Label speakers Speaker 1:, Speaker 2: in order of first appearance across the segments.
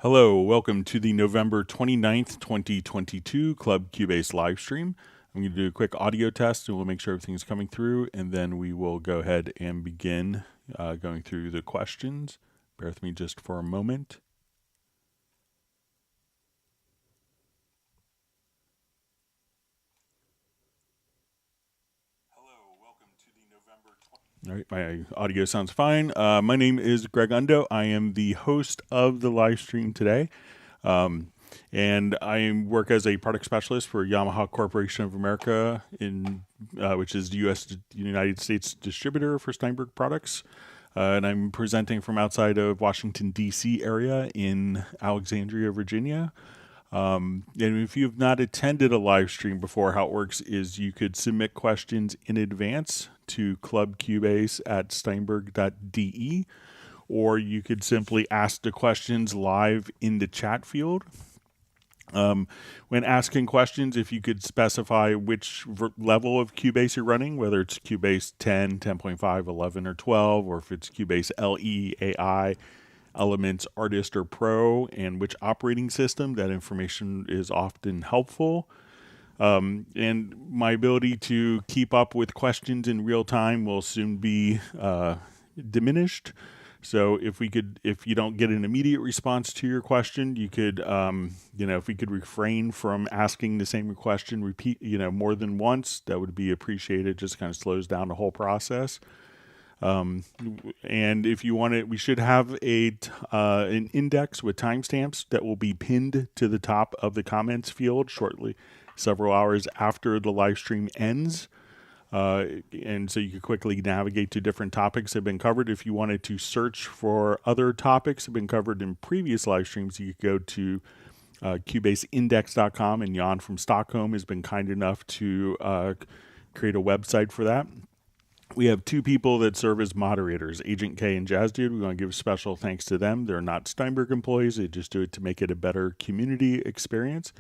Speaker 1: Hello, welcome to the November 29th, 2022 Club Cubase live stream. I'm going to do a quick audio test and we'll make sure everything's coming through, and then we will go ahead and begin going through the questions. Bear with me just for a moment. Hello, welcome to the November 20th. All right, my audio sounds fine. My name is Greg Undo. I am the host of the live stream today. And I work as a product specialist for Yamaha Corporation of America, which is the United States distributor for Steinberg products. And I'm presenting from outside of Washington, D.C. area in Alexandria, Virginia. And if you have not attended a live stream before, how it works is you could submit questions in advance to clubcubase@steinberg.de, or you could simply ask the questions live in the chat field. When asking questions, if you could specify which level of Cubase you're running, whether it's Cubase 10, 10.5, 11, or 12, or if it's Cubase LE, AI, Elements, Artist, or Pro, and which operating system, that information is often helpful. And my ability to keep up with questions in real time will soon be diminished. So if you don't get an immediate response to your question, you could, if we could refrain from asking the same question, more than once, that would be appreciated. Just kind of slows down the whole process. And if you want it, we should have an index with timestamps that will be pinned to the top of the comments field shortly, several hours after the live stream ends. And so you could quickly navigate to different topics that have been covered. If you wanted to search for other topics that have been covered in previous live streams, you could go to cubaseindex.com, and Jan from Stockholm has been kind enough to create a website for that. We have two people that serve as moderators, Agent K and Jazz Dude. We want to give special thanks to them. They're not Steinberg employees. They just do it to make it a better community experience.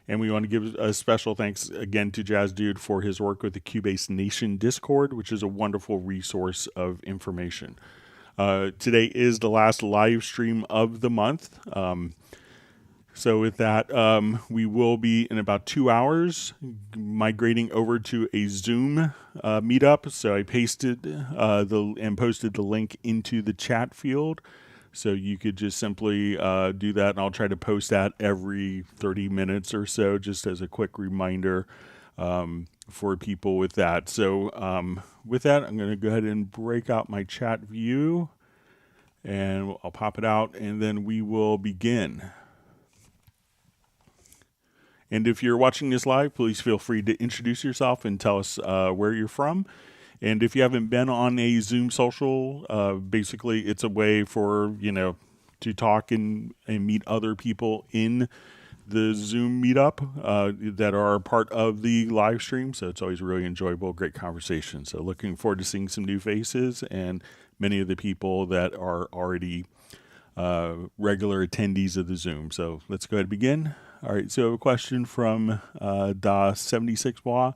Speaker 1: And we want to give a special thanks again to Jazz Dude for his work with the Cubase Nation Discord, which is a wonderful resource of information. Today is the last live stream of the month. So with that, we will be in about 2 hours migrating over to a Zoom meetup. So I pasted and posted the link into the chat field. So you could just simply do that, and I'll try to post that every 30 minutes or so, just as a quick reminder for people with that. So with that, I'm going to go ahead and break out my chat view, and I'll pop it out, and then we will begin. And if you're watching this live, please feel free to introduce yourself and tell us where you're from. And if you haven't been on a Zoom social, basically it's a way for, to talk and meet other people in the Zoom meetup that are part of the live stream. So it's always really enjoyable, great conversation. So looking forward to seeing some new faces and many of the people that are already regular attendees of the Zoom. So let's go ahead and begin. All right, so a question from Da76Wa.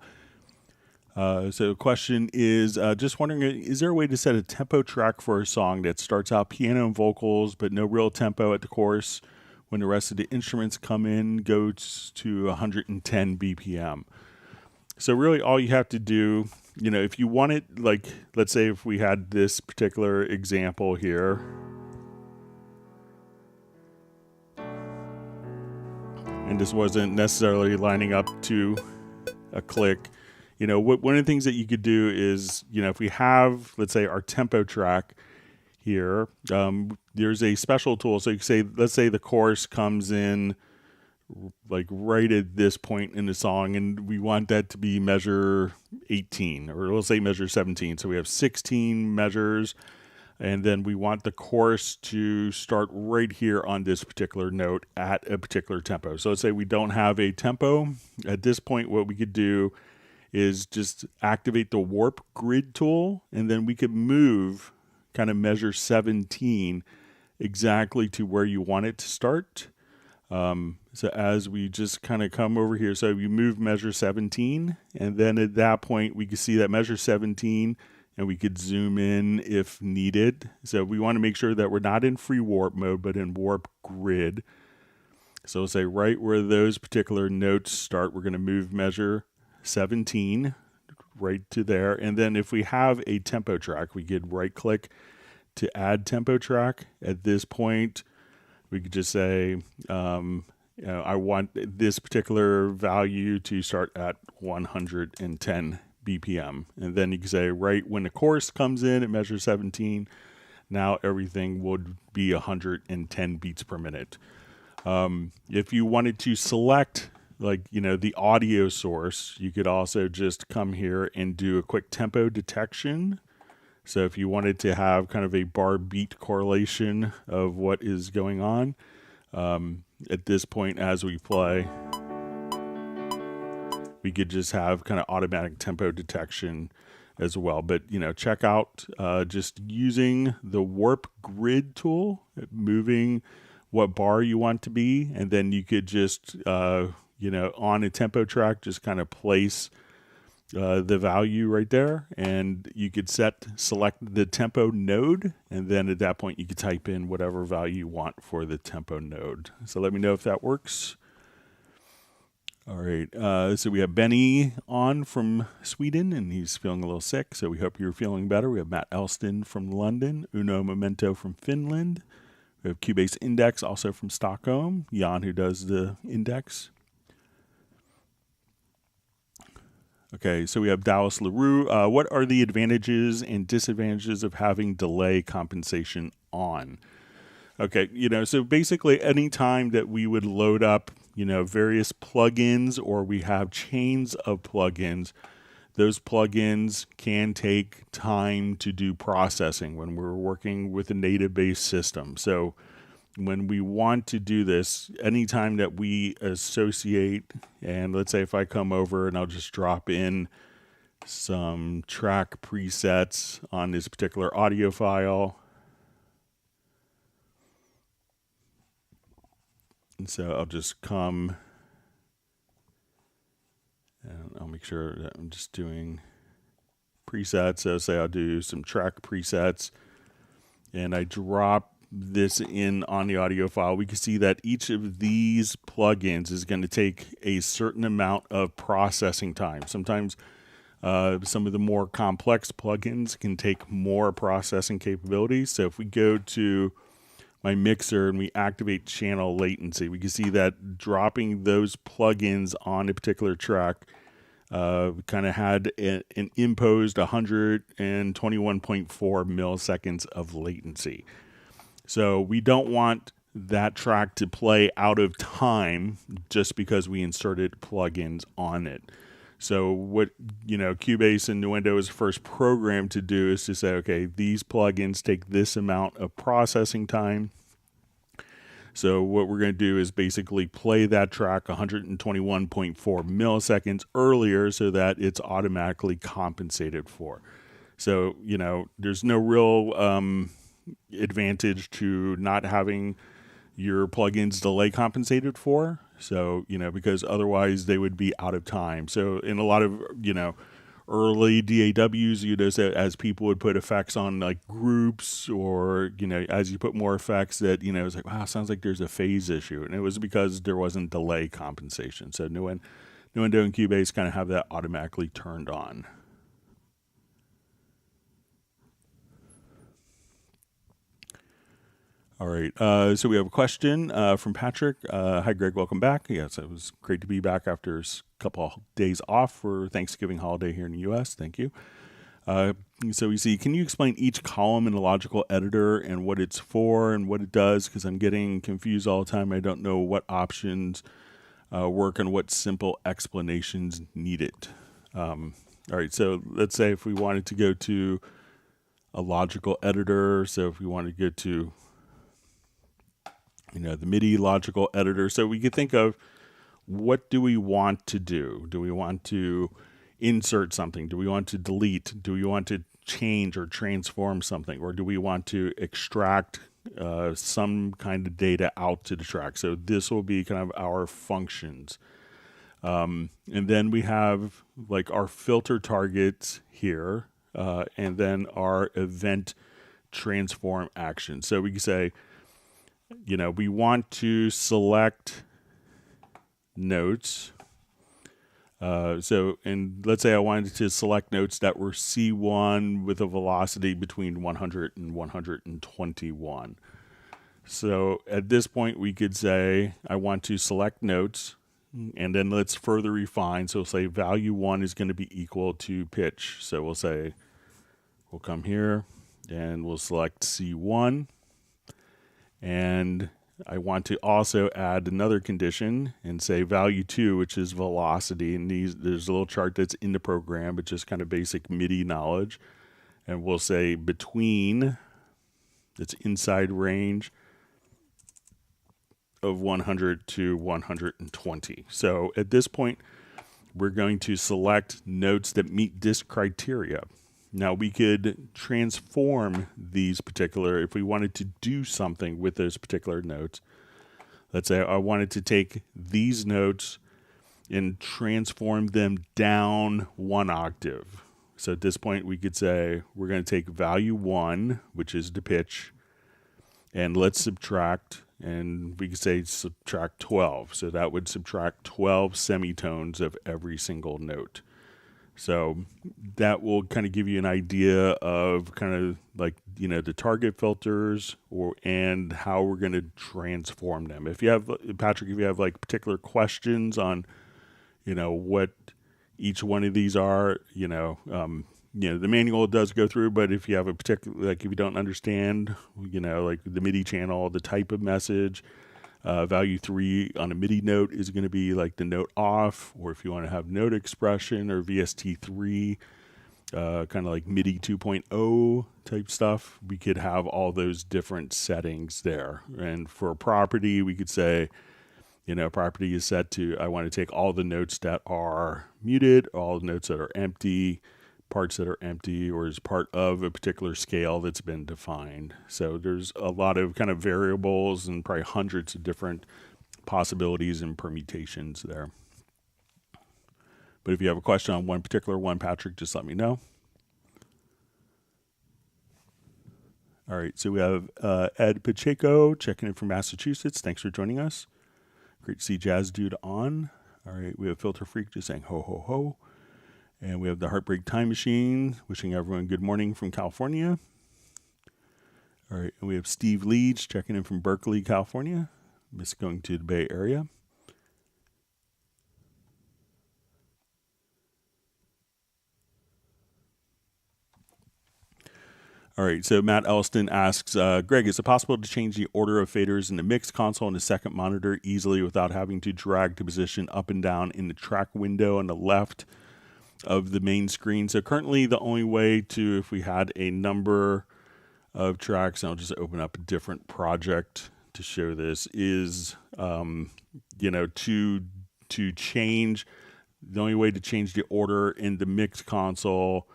Speaker 1: So the question is, just wondering, is there a way to set a tempo track for a song that starts out piano and vocals, but no real tempo at the chorus? When the rest of the instruments come in, goes to 110 BPM. So really all you have to do, if you want it, like, let's say if we had this particular example here. And this wasn't necessarily lining up to a click. One of the things that you could do is, if we have, let's say, our tempo track here, there's a special tool. So you can say, let's say the chorus comes in like right at this point in the song, and we want that to be measure 18, or let's say measure 17. So we have 16 measures, and then we want the chorus to start right here on this particular note at a particular tempo. So let's say we don't have a tempo. At this point, what we could do is just activate the warp grid tool, and then we could move kind of measure 17 exactly to where you want it to start. So as we just kind of come over here, so you move measure 17, and then at that point we can see that measure 17, and we could zoom in if needed. So we want to make sure that we're not in free warp mode, but in warp grid. So we'll say right where those particular notes start, we're going to move measure 17 right to there. And then if we have a tempo track, we could right click to add tempo track. At this point, we could just say, I want this particular value to start at 110 BPM. And then you can say, right when the chorus comes in, it measures 17. Now everything would be 110 beats per minute. If you wanted to select the audio source, you could also just come here and do a quick tempo detection. So if you wanted to have kind of a bar beat correlation of what is going on, at this point as we play, we could just have kind of automatic tempo detection as well. But, check out just using the warp grid tool, moving what bar you want to be, and then you could just, on a tempo track, just kind of place the value right there, and you could select the tempo node, and then at that point you could type in whatever value you want for the tempo node. So let me know if that works. All right, so we have Benny on from Sweden, and he's feeling a little sick, so we hope you're feeling better. We have Matt Elston from London, Uno Memento from Finland. We have Cubase Index also from Stockholm, Jan who does the index. Okay, so we have Dallas LaRue. What are the advantages and disadvantages of having delay compensation on? Okay, so basically any time that we would load up, various plugins, or we have chains of plugins, those plugins can take time to do processing when we're working with a native-based system. So when we want to do this, anytime that we associate, and let's say if I come over and I'll just drop in some track presets on this particular audio file. And so I'll just come, and I'll make sure that I'm just doing presets. So say I'll do some track presets, and I drop this in on the audio file. We can see that each of these plugins is going to take a certain amount of processing time. Sometimes some of the more complex plugins can take more processing capabilities. So if we go to my mixer and we activate channel latency, we can see that dropping those plugins on a particular track kind of had an imposed 121.4 milliseconds of latency. So we don't want that track to play out of time just because we inserted plugins on it. So what Cubase and Nuendo is first programmed to do is to say, okay, these plugins take this amount of processing time. So what we're going to do is basically play that track 121.4 milliseconds earlier so that it's automatically compensated for. So, there's no real advantage to not having your plugins delay compensated for. So, because otherwise they would be out of time. So in a lot of, early DAWs, as people would put effects on like groups, or, as you put more effects that, it's like, wow, sounds like there's a phase issue. And it was because there wasn't delay compensation. So Nuendo and Cubase kind of have that automatically turned on. All right, so we have a question from Patrick. Hi, Greg, welcome back. Yes, it was great to be back after a couple of days off for Thanksgiving holiday here in the U.S. Thank you. So we see, can you explain each column in the logical editor and what it's for and what it does? Because I'm getting confused all the time. I don't know what options work and what simple explanations needed. All right, so let's say if we wanted to go to a logical editor, so if we wanted to go to the MIDI logical editor. So we could think of, what do we want to do? Do we want to insert something? Do we want to delete? Do we want to change or transform something? Or do we want to extract some kind of data out to the track? So this will be kind of our functions. And then we have like our filter targets here. and then our event transform action. So we can say, we want to select notes. And let's say I wanted to select notes that were C1 with a velocity between 100 and 121. So at this point, we could say, I want to select notes, and then let's further refine. So we'll say value 1 is going to be equal to pitch. So we'll come here and we'll select C1. And I want to also add another condition and say value 2, which is velocity. And there's a little chart that's in the program, but just kind of basic MIDI knowledge. And we'll say between, that's inside range of 100 to 120. So at this point, we're going to select notes that meet this criteria. Now we could transform these particular, if we wanted to do something with those particular notes. Let's say I wanted to take these notes and transform them down 1 octave. So at this point we could say we're going to take value 1, which is the pitch, and let's subtract, and we could say subtract 12. So that would subtract 12 semitones of every single note. So that will kind of give you an idea of kind of like, the target filters and how we're going to transform them. If you have, Patrick, if you have like particular questions on, what each one of these are, the manual does go through, but if you have a particular, like if you don't understand, like the MIDI channel, the type of message, value 3 on a MIDI note is going to be like the note off, or if you want to have note expression or VST3, kind of like MIDI 2.0 type stuff, we could have all those different settings there. And for a property, we could say, property is set to, I want to take all the notes that are muted, all the notes that are empty, parts that are empty, or is part of a particular scale that's been defined. So there's a lot of kind of variables and probably hundreds of different possibilities and permutations there. But if you have a question on one particular one, Patrick, just let me know. All right, so we have Ed Pacheco checking in from Massachusetts. Thanks for joining us. Great to see Jazz Dude on. All right, we have Filter Freak just saying ho, ho, ho. And we have the Heartbreak Time Machine wishing everyone good morning from California. All right, and we have Steve Leach checking in from Berkeley, California. Miss going to the Bay Area. All right, so Matt Elston asks, Greg, is it possible to change the order of faders in the mix console and the second monitor easily without having to drag the position up and down in the track window on the left of the main screen? So currently the only way to, if we had a number of tracks, and I'll just open up a different project to show this, is, to change, the only way to change the order in the mix console,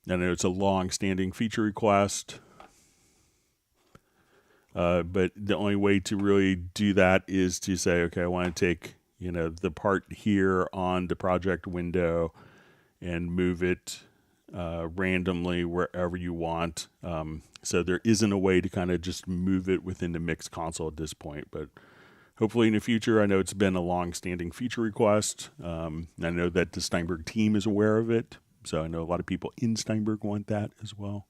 Speaker 1: I know it's a long-standing feature request, but the only way to really do that is to say, okay, I want to take, the part here on the project window and move it randomly wherever you want. So there isn't a way to kind of just move it within the mix console at this point, but hopefully in the future. I know it's been a long-standing feature request. I know that the Steinberg team is aware of it. So I know a lot of people in Steinberg want that as well.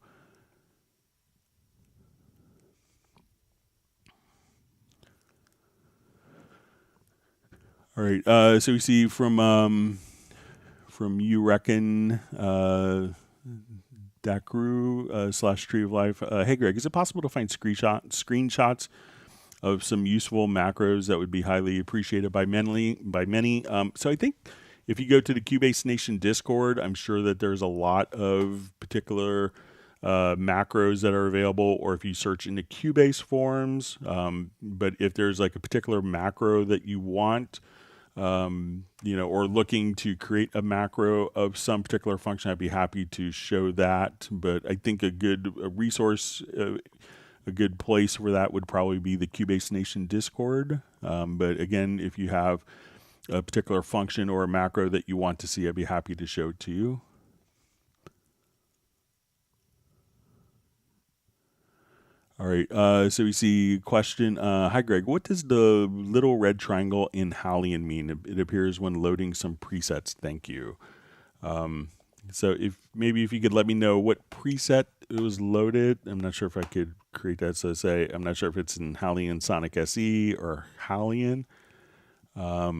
Speaker 1: All right. So we see from You Reckon Dakru / Tree of Life. Hey Greg, is it possible to find screenshots of some useful macros that would be highly appreciated by many? So I think if you go to the Cubase Nation Discord, I'm sure that there's a lot of particular macros that are available, or if you search in the Cubase forums. But if there's like a particular macro that you want, or looking to create a macro of some particular function, I'd be happy to show that. But I think a good resource, a good place for that would probably be the Cubase Nation Discord. But again, if you have a particular function or a macro that you want to see, I'd be happy to show it to you. All right. So we see question. Hi, Greg. What does the little red triangle in Hallian mean? It appears when loading some presets. Thank you. So if you could let me know what preset it was loaded. I'm not sure if I could create that. So say I'm not sure if it's in Hallian Sonic SE or Hallian. But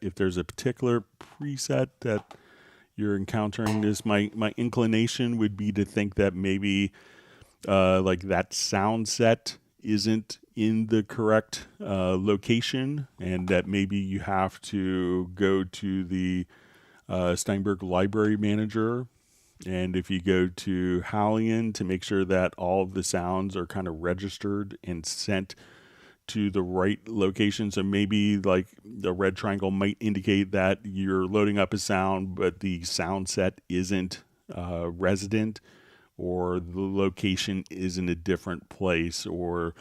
Speaker 1: if there's a particular preset that you're encountering, my inclination would be to think that maybe like that sound set isn't in the correct location, and that maybe you have to go to the Steinberg library manager. And if you go to Hallian to make sure that all of the sounds are kind of registered and sent to the right location. So maybe like the red triangle might indicate that you're loading up a sound, but the sound set isn't resident, or the location is in a different place, or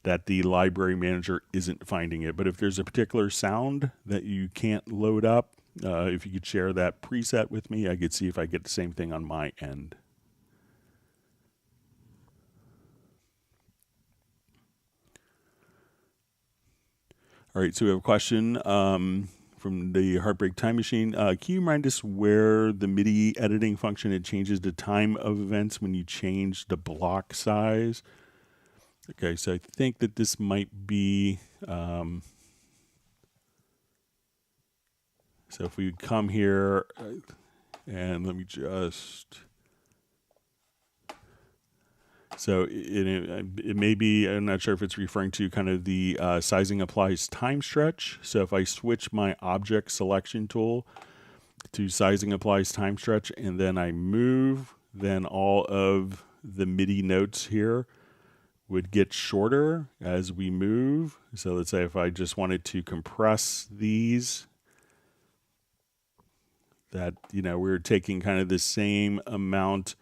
Speaker 1: that the library manager isn't finding it. But if there's a particular sound that you can't load up, if you could share that preset with me, I could see if I get the same thing on my end. All right, so we have a question from the Heartbreak Time Machine. Can you remind us where the MIDI editing function, it changes the time of events when you change the block size? Okay, so I think that this might be... so if we come here, and let me just... So it may be, I'm not sure if it's referring to kind of the sizing applies time stretch. So if I switch my object selection tool to sizing applies time stretch, and then I move, then all of the MIDI notes here would get shorter as we move. So let's say if I just wanted to compress these, that, we're taking kind of the same amount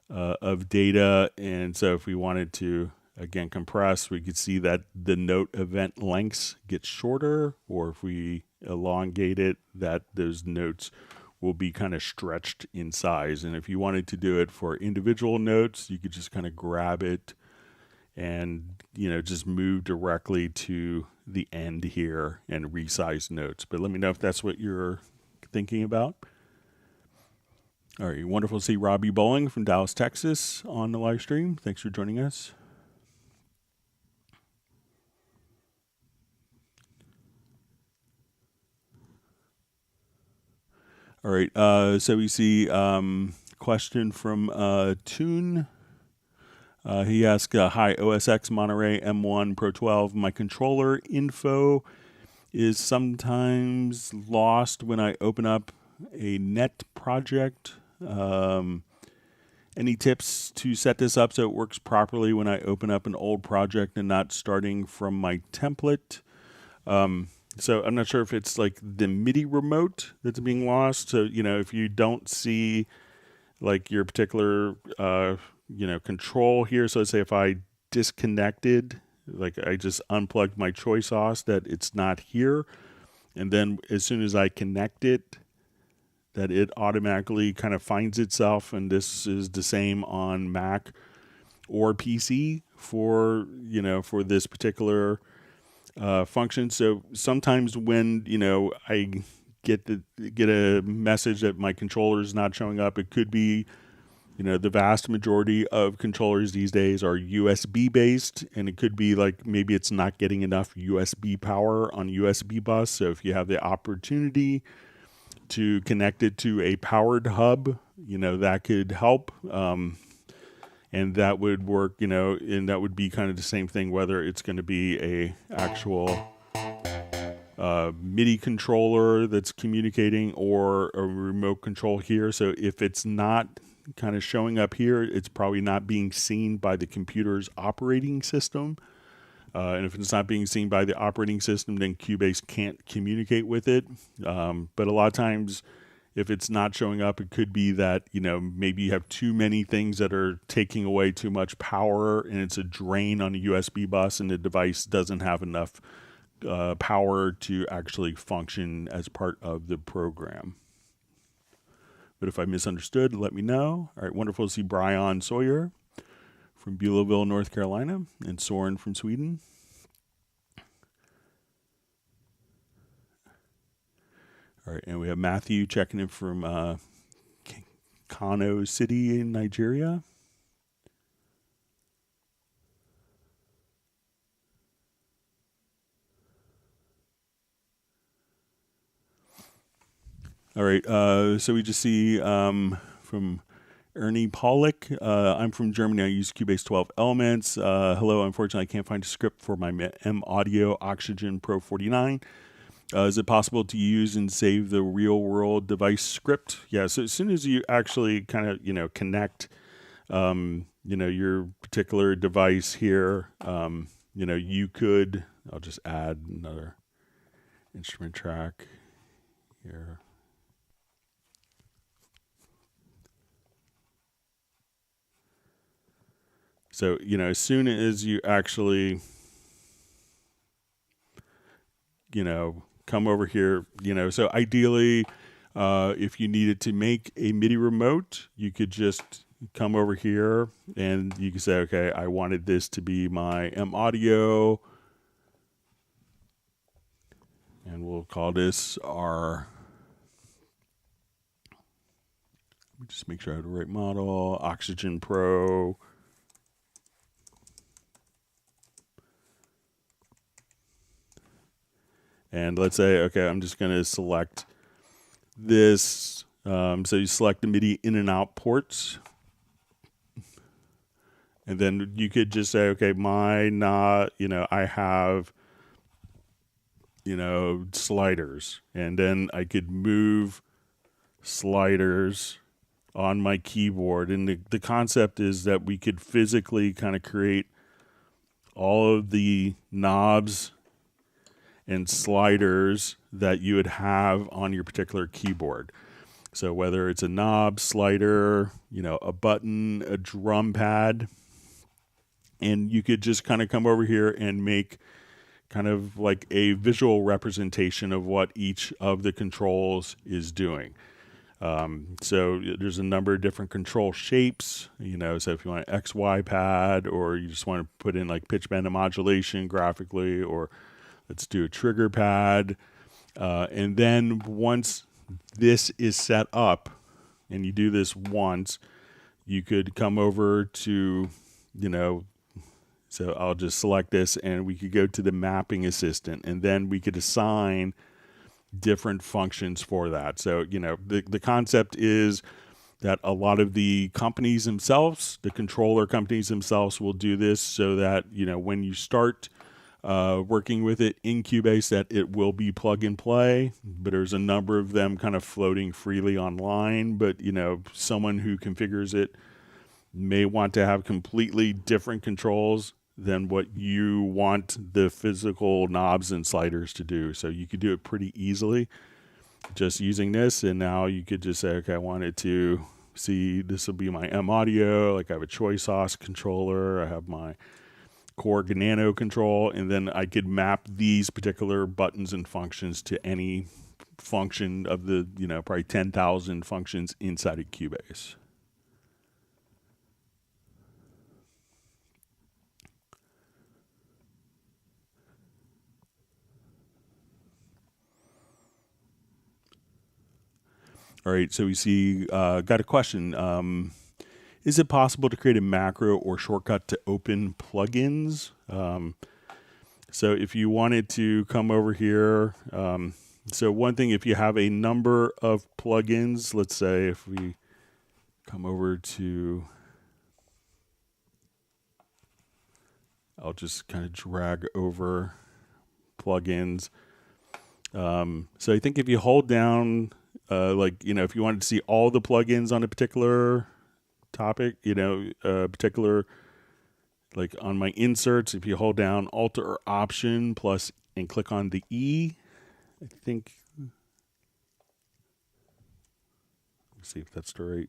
Speaker 1: of data, and so if we wanted to again compress, we could see that the note event lengths get shorter, or if we elongate it, that those notes will be kind of stretched in size. And if you wanted to do it for individual notes, you could just kind of grab it and just move directly to the end here and resize notes. But let me know if that's what you're thinking about. All right, wonderful to see Robbie Bowling from Dallas, Texas on the live stream. Thanks for joining us. All right, so we see question from Toon. He asked, hi, OSX Monterey M1 Pro 12. My controller info is sometimes lost when I open up a net project. Any tips to set this up so it works properly when I open up an old project and not starting from my template? So I'm not sure if it's like the MIDI remote that's being lost. So, if you don't see like your particular, control here. So let's say if I disconnected, like I just unplugged my choy sauce, that it's not here. And then as soon as I connect it, that it automatically kind of finds itself. And this is the same on Mac or PC for this particular function. So sometimes when, I get a message that my controller is not showing up, it could be, the vast majority of controllers these days are USB based, and it could be like maybe it's not getting enough USB power on USB bus. So if you have the opportunity to connect it to a powered hub, that could help. And that would work, and that would be kind of the same thing, whether it's going to be a actual MIDI controller that's communicating or a remote control here. So if it's not kind of showing up here, it's probably not being seen by the computer's operating system. And if it's not being seen by the operating system, then Cubase can't communicate with it. But a lot of times, if it's not showing up, it could be that, maybe you have too many things that are taking away too much power, and it's a drain on a USB bus, and the device doesn't have enough power to actually function as part of the program. But if I misunderstood, let me know. All right, wonderful to see Brian Sawyer from Beulahville, North Carolina, and Soren from Sweden. All right, and we have Matthew checking in from Kano City in Nigeria. All right, so we just see from Ernie Pollock. I'm from Germany. I use Cubase 12 Elements. Hello, unfortunately, I can't find a script for my M Audio Oxygen Pro 49. Is it possible to use and save the real world device script? Yeah, so as soon as you actually kind of, connect, your particular device here, you could, I'll just add another instrument track here. So, as soon as you actually, come over here, so ideally, if you needed to make a MIDI remote, you could just come over here and you can say, okay, I wanted this to be my M Audio, and we'll call this our, let me just make sure I have the right model, Oxygen Pro. And let's say, okay, I'm just going to select this. So you select the MIDI in and out ports. And then you could just say, okay, I have, sliders. And then I could move sliders on my keyboard. And the concept is that we could physically kind of create all of the knobs and sliders that you would have on your particular keyboard. So whether it's a knob, slider, a button, a drum pad, and you could just kind of come over here and make kind of like a visual representation of what each of the controls is doing. So there's a number of different control shapes, so if you want an XY pad, or you just want to put in like pitch bend and modulation graphically, or let's do a trigger pad. And then once this is set up, and you do this once, you could come over to, so I'll just select this, and we could go to the mapping assistant, and then we could assign different functions for that. So, the concept is that a lot of the companies themselves, the controller companies themselves, will do this so that, when you start working with it in Cubase, that it will be plug and play, but there's a number of them kind of floating freely online. But, someone who configures it may want to have completely different controls than what you want the physical knobs and sliders to do. So you could do it pretty easily just using this. And now you could just say, okay, I want it to see, this will be my M Audio. Like I have a Choice Sauce controller. I have my Korg Nano control, and then I could map these particular buttons and functions to any function of the, probably 10,000 functions inside of Cubase. All right, so we see, got a question. Is it possible to create a macro or shortcut to open plugins? So if you wanted to come over here, so one thing, if you have a number of plugins, let's say if we come over to, I'll just kind of drag over plugins. So I think if you hold down, if you wanted to see all the plugins on a particular topic, particular, like on my inserts, if you hold down Alt or Option plus and click on the E, I think, let's see if that's the right.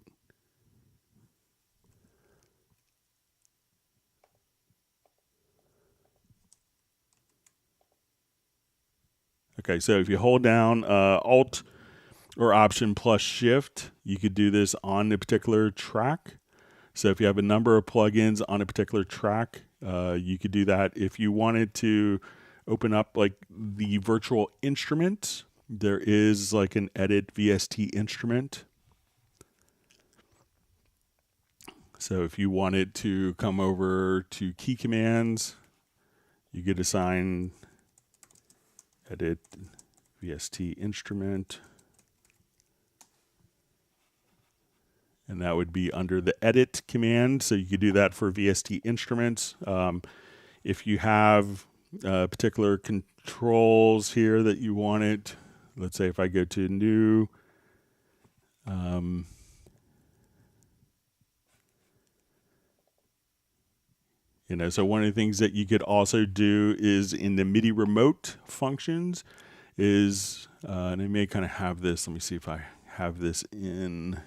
Speaker 1: Okay, so if you hold down Alt or Option plus Shift, you could do this on the particular track. So if you have a number of plugins on a particular track, you could do that. If you wanted to open up like the virtual instrument, there is like an edit VST instrument. So if you wanted to come over to key commands, you could assign edit VST instrument. And that would be under the edit command. So you could do that for VST instruments. If you have particular controls here that you wanted, let's say if I go to new, so one of the things that you could also do is in the MIDI remote functions is, and I may kind of have this, let me see if I have this in.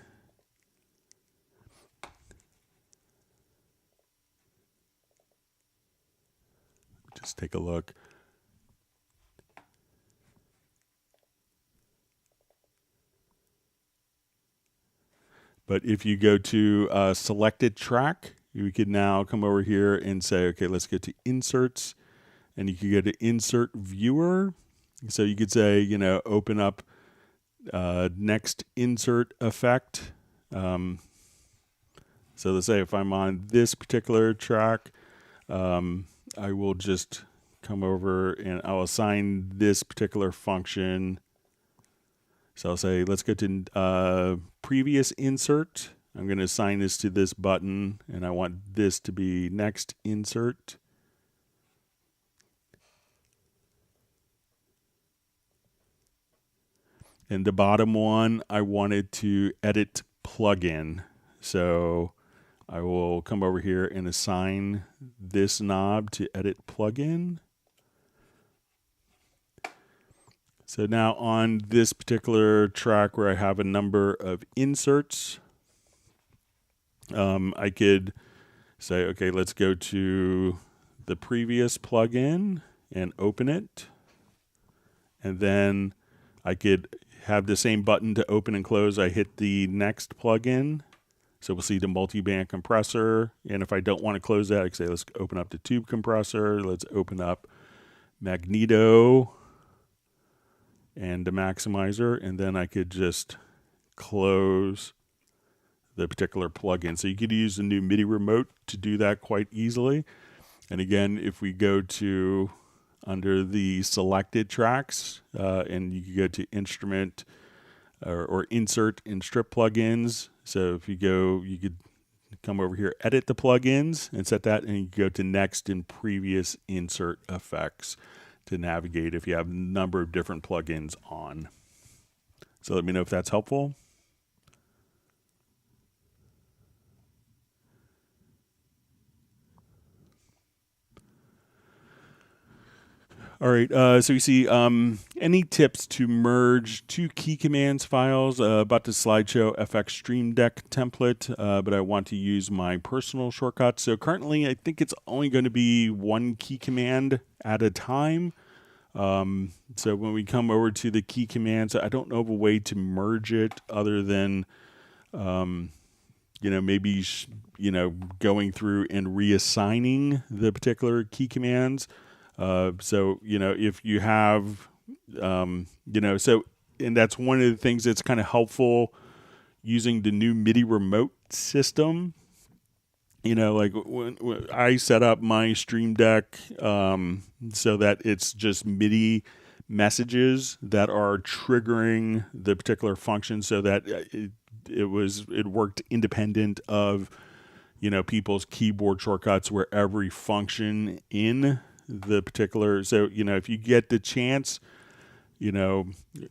Speaker 1: Just take a look. But if you go to selected track, you could now come over here and say, okay, let's go to inserts, and you could go to insert viewer. So you could say, open up next insert effect. So let's say if I'm on this particular track, I will just come over and I'll assign this particular function. So I'll say, let's go to previous insert. I'm going to assign this to this button, and I want this to be next insert. And the bottom one, I wanted to edit plugin. So I will come over here and assign this knob to edit plugin. So now on this particular track where I have a number of inserts, I could say, okay, let's go to the previous plugin and open it. And then I could have the same button to open and close. I hit the next plugin. So we'll see the multi-band compressor. And if I don't want to close that, I can say, let's open up the tube compressor. Let's open up Magneto and the maximizer. And then I could just close the particular plugin. So you could use the new MIDI remote to do that quite easily. And again, if we go to under the selected tracks, and you can go to instrument or insert and strip plugins. So if you go, you could come over here, edit the plugins and set that, and you go to next and previous insert effects to navigate if you have a number of different plugins on. So let me know if that's helpful. All right, so you see any tips to merge two key commands files about the slideshow FX Stream Deck template, but I want to use my personal shortcut. So currently, I think it's only going to be one key command at a time. So when we come over to the key commands, I don't know of a way to merge it other than, maybe, going through and reassigning the particular key commands. So, if you have, and that's one of the things that's kind of helpful using the new MIDI remote system. Like when I set up my Stream Deck so that it's just MIDI messages that are triggering the particular function so that it worked independent of, people's keyboard shortcuts where every function in the particular, so if you get the chance,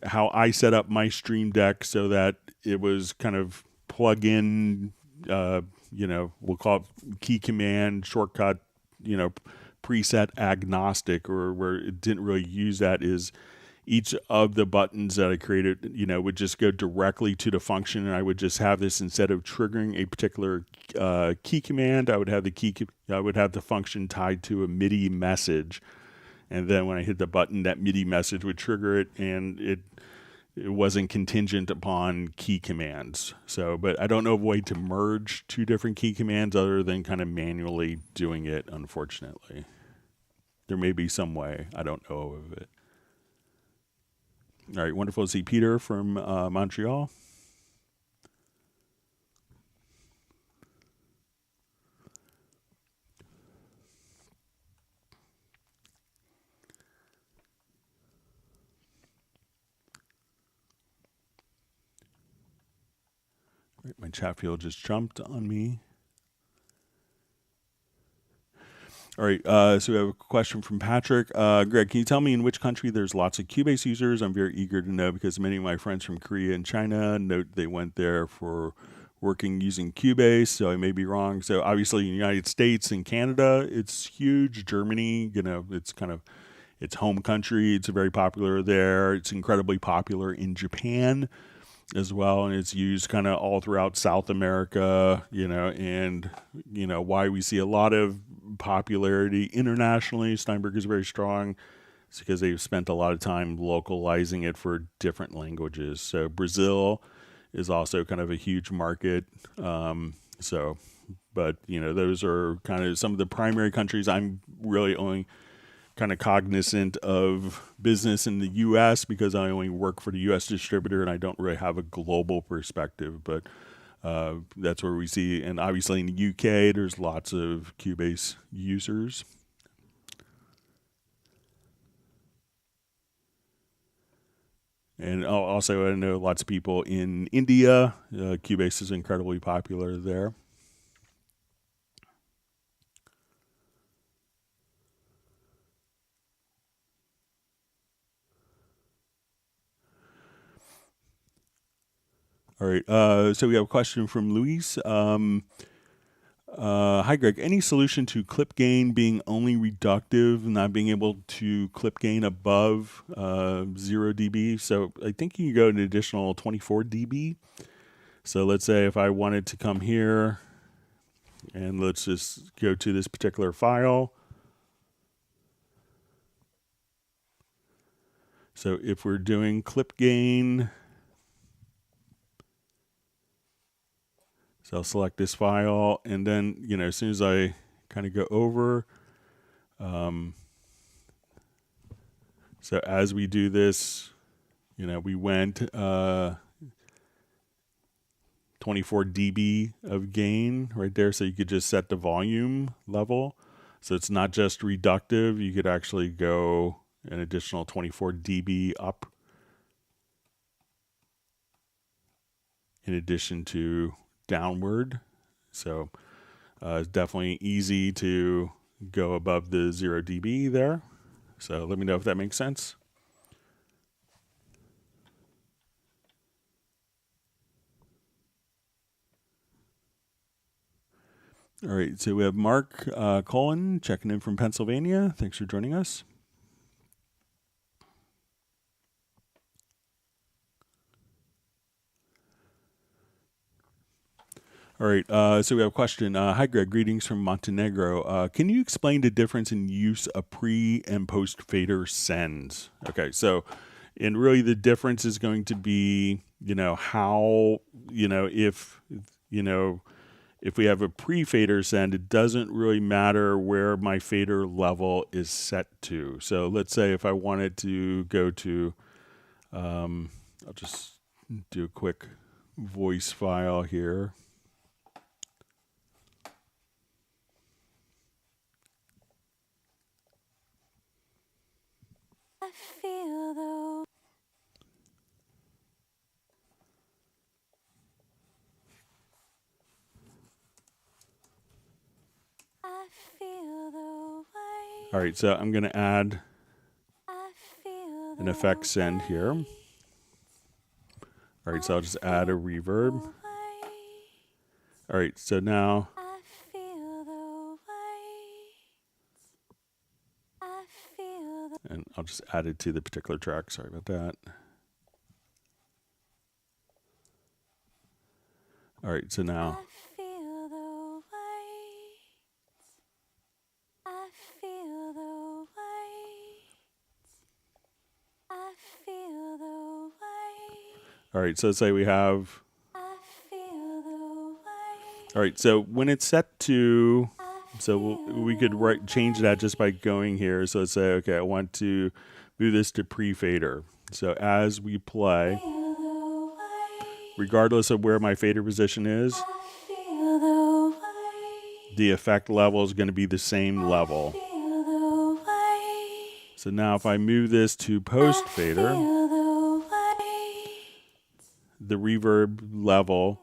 Speaker 1: how I set up my Stream Deck so that it was kind of plug in, we'll call it key command shortcut, preset agnostic, or where it didn't really use that, is each of the buttons that I created, would just go directly to the function, and I would just have this, instead of triggering a particular key command, I would have the function tied to a MIDI message, and then when I hit the button, that MIDI message would trigger it, and it it wasn't contingent upon key commands. So, but I don't know of a way to merge two different key commands other than kind of manually doing it, unfortunately. There may be some way. I don't know of it. All right, wonderful to see Peter from Montreal. Right, my chat field just jumped on me. All right, so we have a question from Patrick. Greg, can you tell me in which country there's lots of Cubase users? I'm very eager to know because many of my friends from Korea and China note they went there for working using Cubase, so I may be wrong. So obviously in the United States and Canada, it's huge. Germany, it's kind of its home country. It's very popular there. It's incredibly popular in Japan as well, and it's used kind of all throughout South America, and why we see a lot of popularity internationally. Steinberg is very strong. It's because they've spent a lot of time localizing it for different languages. So Brazil is also kind of a huge market. But those are kind of some of the primary countries. I'm really only kind of cognizant of business in the U.S. because I only work for the U.S. distributor and I don't really have a global perspective, but that's where we see. And obviously in the UK, there's lots of Cubase users. And also I know lots of people in India. Cubase is incredibly popular there. All right, so we have a question from Luis. Hi, Greg. Any solution to clip gain being only reductive, not being able to clip gain above 0 dB? So I think you can go an additional 24 dB. So let's say if I wanted to come here, and let's just go to this particular file. So if we're doing clip gain, so I'll select this file, and then, as soon as I kind of go over, so as we do this, we went 24 dB of gain right there, so you could just set the volume level. So it's not just reductive, you could actually go an additional 24 dB up in addition to downward. So it's definitely easy to go above the 0 dB there. So let me know if that makes sense. All right, so we have Mark Cullen checking in from Pennsylvania. Thanks for joining us. All right, so we have a question. Hi, Greg. Greetings from Montenegro. Can you explain the difference in use of pre and post fader sends? Okay, so, and really the difference is going to be, how, if we have a pre-fader send, it doesn't really matter where my fader level is set to. So let's say if I wanted to go to, I'll just do a quick voice file here. I feel the All right, so I'm going to add an effect send here. All right, so I'll just add a reverb. All right, so now and I'll just add it to the particular track. Sorry about that. All right, so now right, so let's say we have, all right, so when it's set to, so we could change that just by going here. So let's say, okay, I want to move this to pre-fader. So as we play, regardless of where my fader position is, the effect level is going to be the same level. So now if I move this to post fader, the reverb level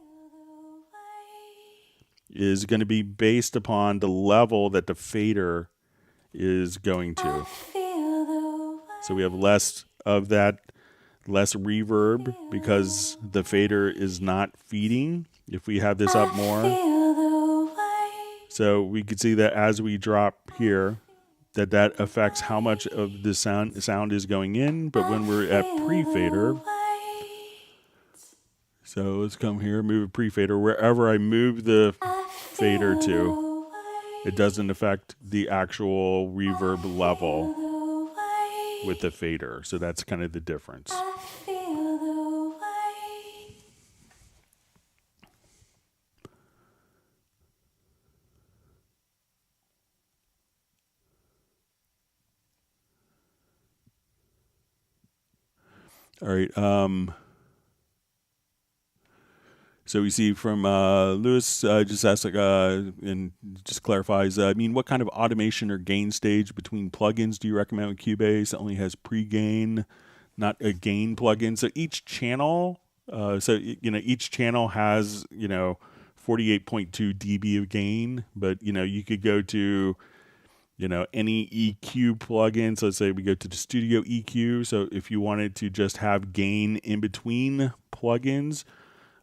Speaker 1: is going to be based upon the level that the fader is going to. So we have less of that, less reverb because the fader is not feeding. If we have this up more, so we can see that as we drop here, that affects how much of the sound is going in. But when we're at pre-fader, so let's come here, move a pre-fader. Wherever I move the fader to, it doesn't affect the actual reverb level with the fader. So that's kind of the difference. All right. So we see from Lewis just asked, and just clarifies, I mean, what kind of automation or gain stage between plugins do you recommend with Cubase? It only has pre-gain, not a gain plugin. So each channel, each channel has, 48.2 dB of gain, but, you could go to, any EQ plugin. So let's say we go to the Studio EQ. So if you wanted to just have gain in between plugins,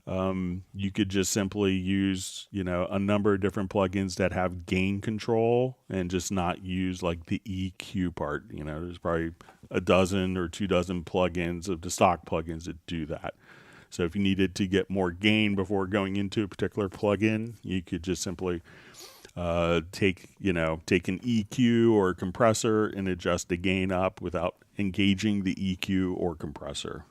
Speaker 1: you could just simply use, a number of different plugins that have gain control and just not use like the EQ part. There's probably a dozen or 24 plugins of the stock plugins that do that. So if you needed to get more gain before going into a particular plugin, you could just simply take an EQ or a compressor and adjust the gain up without engaging the EQ or compressor.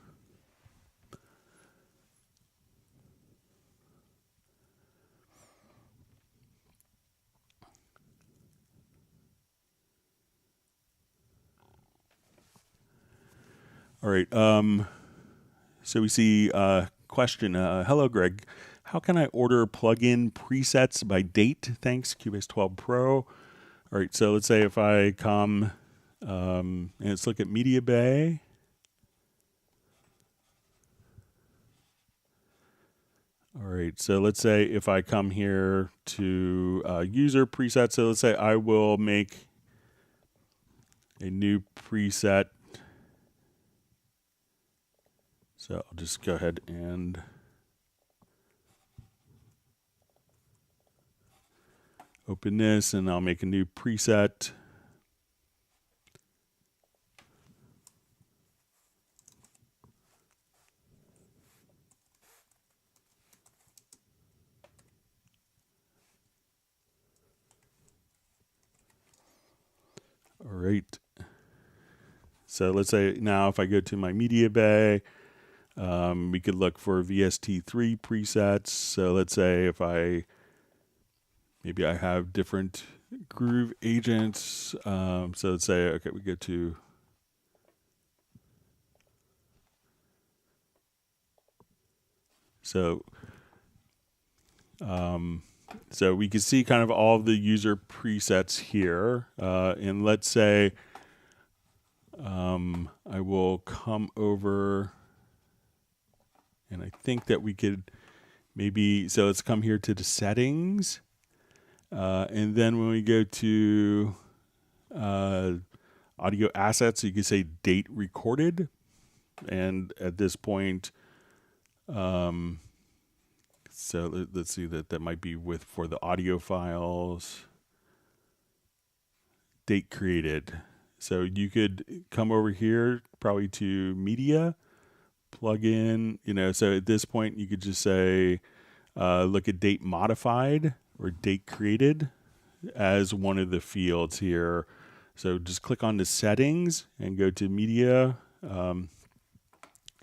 Speaker 1: All right. So we see a question. Hello, Greg. How can I order plugin presets by date? Thanks, Cubase 12 Pro. All right. So let's say if I come and let's look at Media Bay. All right. So let's say if I come here to user presets. So let's say I will make a new preset. So I'll just go ahead and open this and I'll make a new preset. All right. So let's say now if I go to my Media Bay, we could look for VST3 presets. So let's say if maybe I have different groove agents. So let's say, okay, we go to, so we can see kind of all the user presets here. And let's say I will come over and I think that we could maybe, so let's come here to the settings. And then when we go to audio assets, you can say date recorded. And at this point, so let's see that might be for the audio files, date created. So you could come over here probably to media, plug in, so at this point you could just say, look at date modified or date created as one of the fields here. So just click on the settings and go to media. And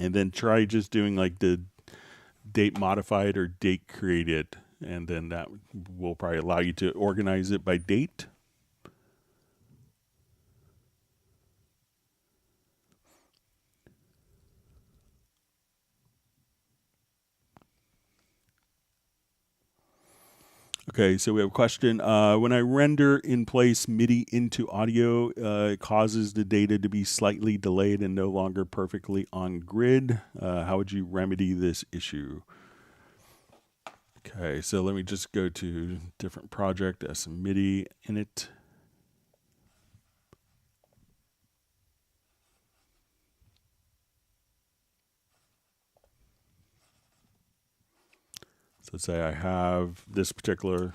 Speaker 1: And then try just doing like the date modified or date created. And then that will probably allow you to organize it by date. Okay, so we have a question. When I render in place MIDI into audio, it causes the data to be slightly delayed and no longer perfectly on grid. How would you remedy this issue? Okay, so let me just go to different project, as some MIDI in it. So let's say I have this particular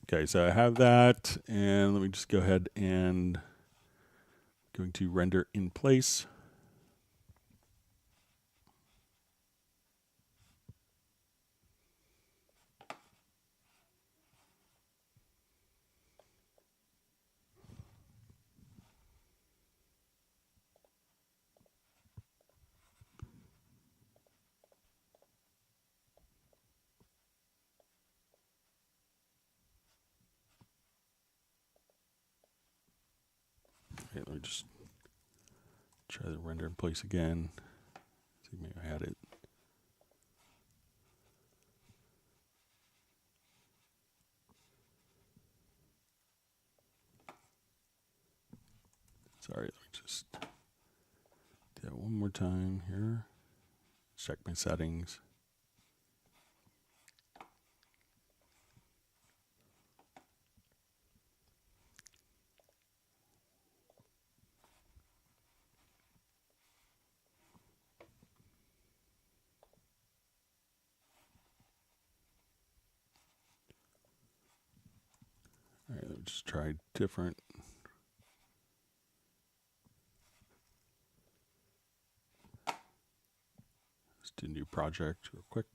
Speaker 1: Okay, so I have that, and let me just go ahead and going to render in place. Okay, let me just try the render in place again. See, maybe I had it. Sorry, let me just do that one more time here. Check my settings. All right, let me just try different. Let's do a new project real quick.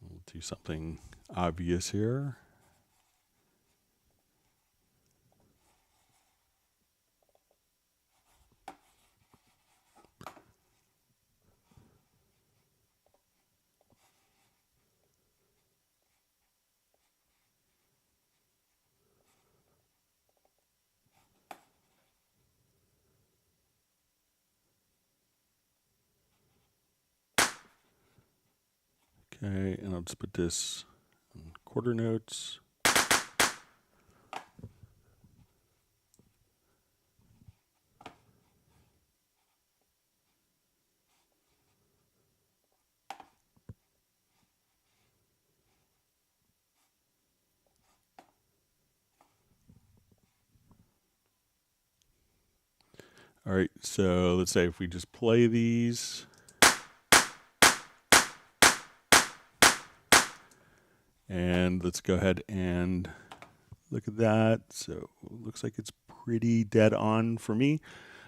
Speaker 1: We'll do something obvious here. Okay, and I'll just put this in quarter notes. All right, so let's say if we just play these. And let's go ahead and look at that. So it looks like it's pretty dead on for me.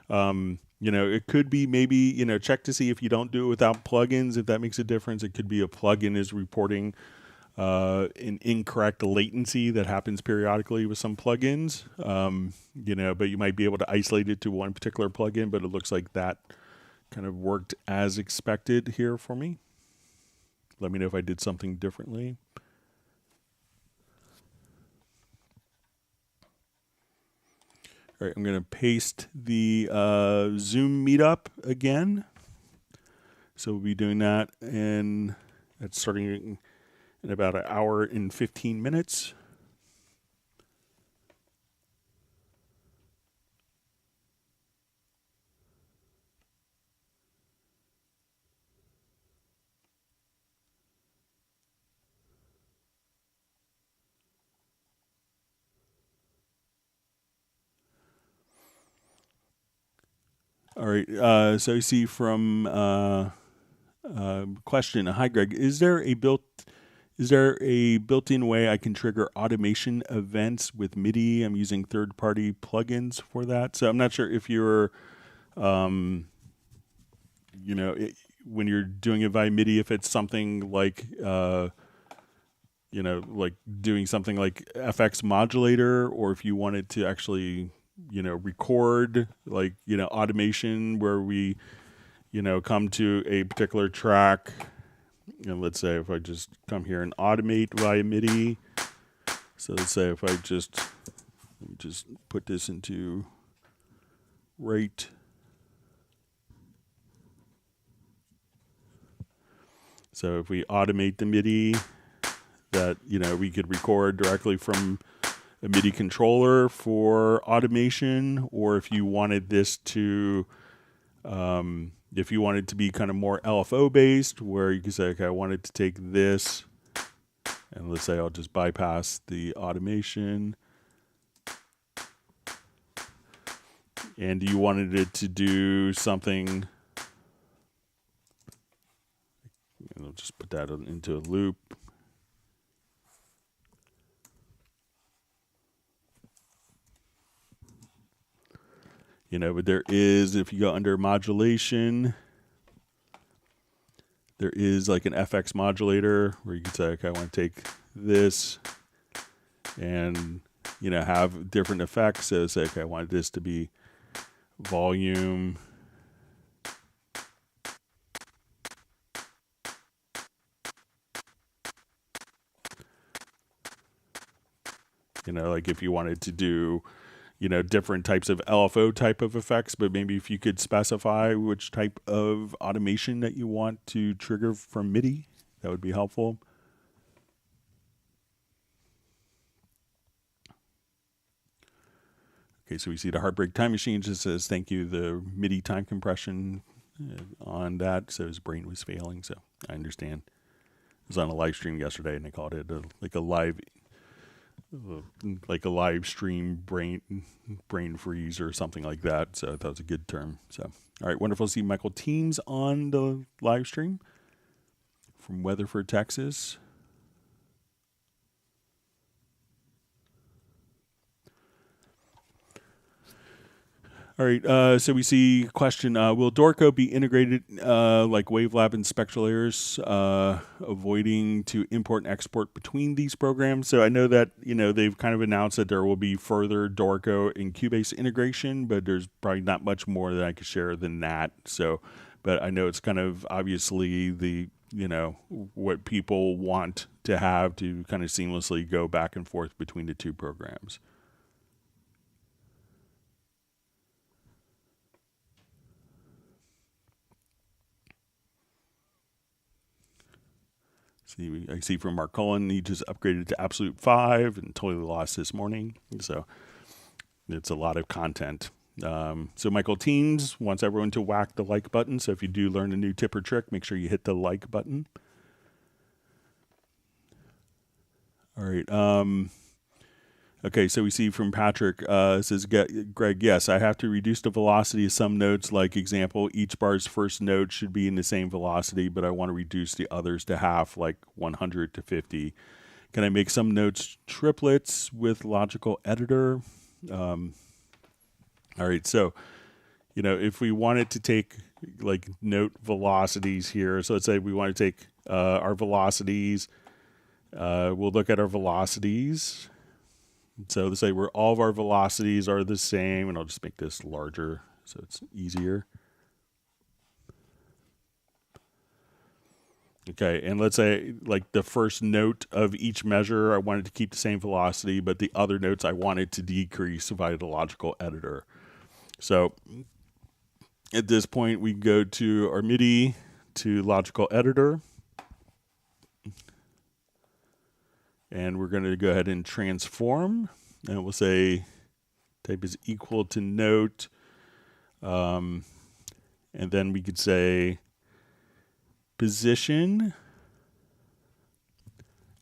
Speaker 1: You know, it could be maybe, you know, check to see if you don't do it without plugins, if that makes a difference. It could be a plugin is reporting an incorrect latency that happens periodically with some plugins. You know, but you might be able to isolate it to one particular plugin, but it looks like that kind of worked as expected here for me. Let me know if I did something differently. All right, I'm going to paste the Zoom meetup again. So we'll be doing that, and that's starting in about an hour and 15 minutes. All right, so you see from question, hi Greg, is there a built Is there a built-in way I can trigger automation events with MIDI? I'm using third-party plugins for that. So I'm not sure if you're, you know, when you're doing it via MIDI, if it's something like, you know, like doing something like FX modulator, or if you wanted to actually, you know, record like, you know, automation where we, you know, come to a particular track. And let's say if I just come here and automate via MIDI. So let's say if I just, let me just put this into right. So if we automate the MIDI, that, you know, we could record directly from a MIDI controller for automation, or if you wanted this to, if you wanted to be kind of more LFO based, where you can say, okay, I wanted to take this, and let's say I'll just bypass the automation, and you wanted it to do something, and I'll just put that into a loop. You know, but there is, if you go under modulation, there is like an FX modulator where you can say, okay, I want to take this and, you know, have different effects. So say, okay, I want this to be volume. You know, like if you wanted to do, you know, different types of LFO type of effects, but maybe if you could specify which type of automation that you want to trigger from MIDI, that would be helpful. Okay, so we see the Heartbreak Time Machine just says, thank you, the MIDI time compression on that. So his brain was failing, so I understand. It was on a live stream yesterday, and they called it like a live stream brain freeze or something like that. So I thought it was a good term. So, all right, wonderful to see Michael Teams on the live stream from Weatherford, Texas. All right, so we see question, will Dorco be integrated like Wavelab and Spectral Layers, avoiding to import and export between these programs? So I know that, you know, they've kind of announced that there will be further Dorco and Cubase integration, but there's probably not much more that I could share than that. So, but I know it's kind of obviously the, you know, what people want to have to kind of seamlessly go back and forth between the two programs. I see from Mark Cullen, he just upgraded to Absolute 5 and totally lost this morning. So it's a lot of content. So Michael Teams wants everyone to whack the like button. So if you do learn a new tip or trick, make sure you hit the like button. All right. Okay, so we see from Patrick, says, Greg, yes, I have to reduce the velocity of some notes. Like example, each bar's first note should be in the same velocity, but I want to reduce the others to half, like 100 to 50. Can I make some notes triplets with Logical Editor? All right, so, you know, if we wanted to take like note velocities here, so let's say we want to take our velocities, we'll look at our velocities. So let's say where all of our velocities are the same, and I'll just make this larger so it's easier. Okay, and let's say like the first note of each measure, I wanted to keep the same velocity, but the other notes I wanted to decrease via the Logical Editor. So at this point, we go to our MIDI, to Logical Editor. And we're going to go ahead and transform, and we'll say type is equal to note. And then we could say position,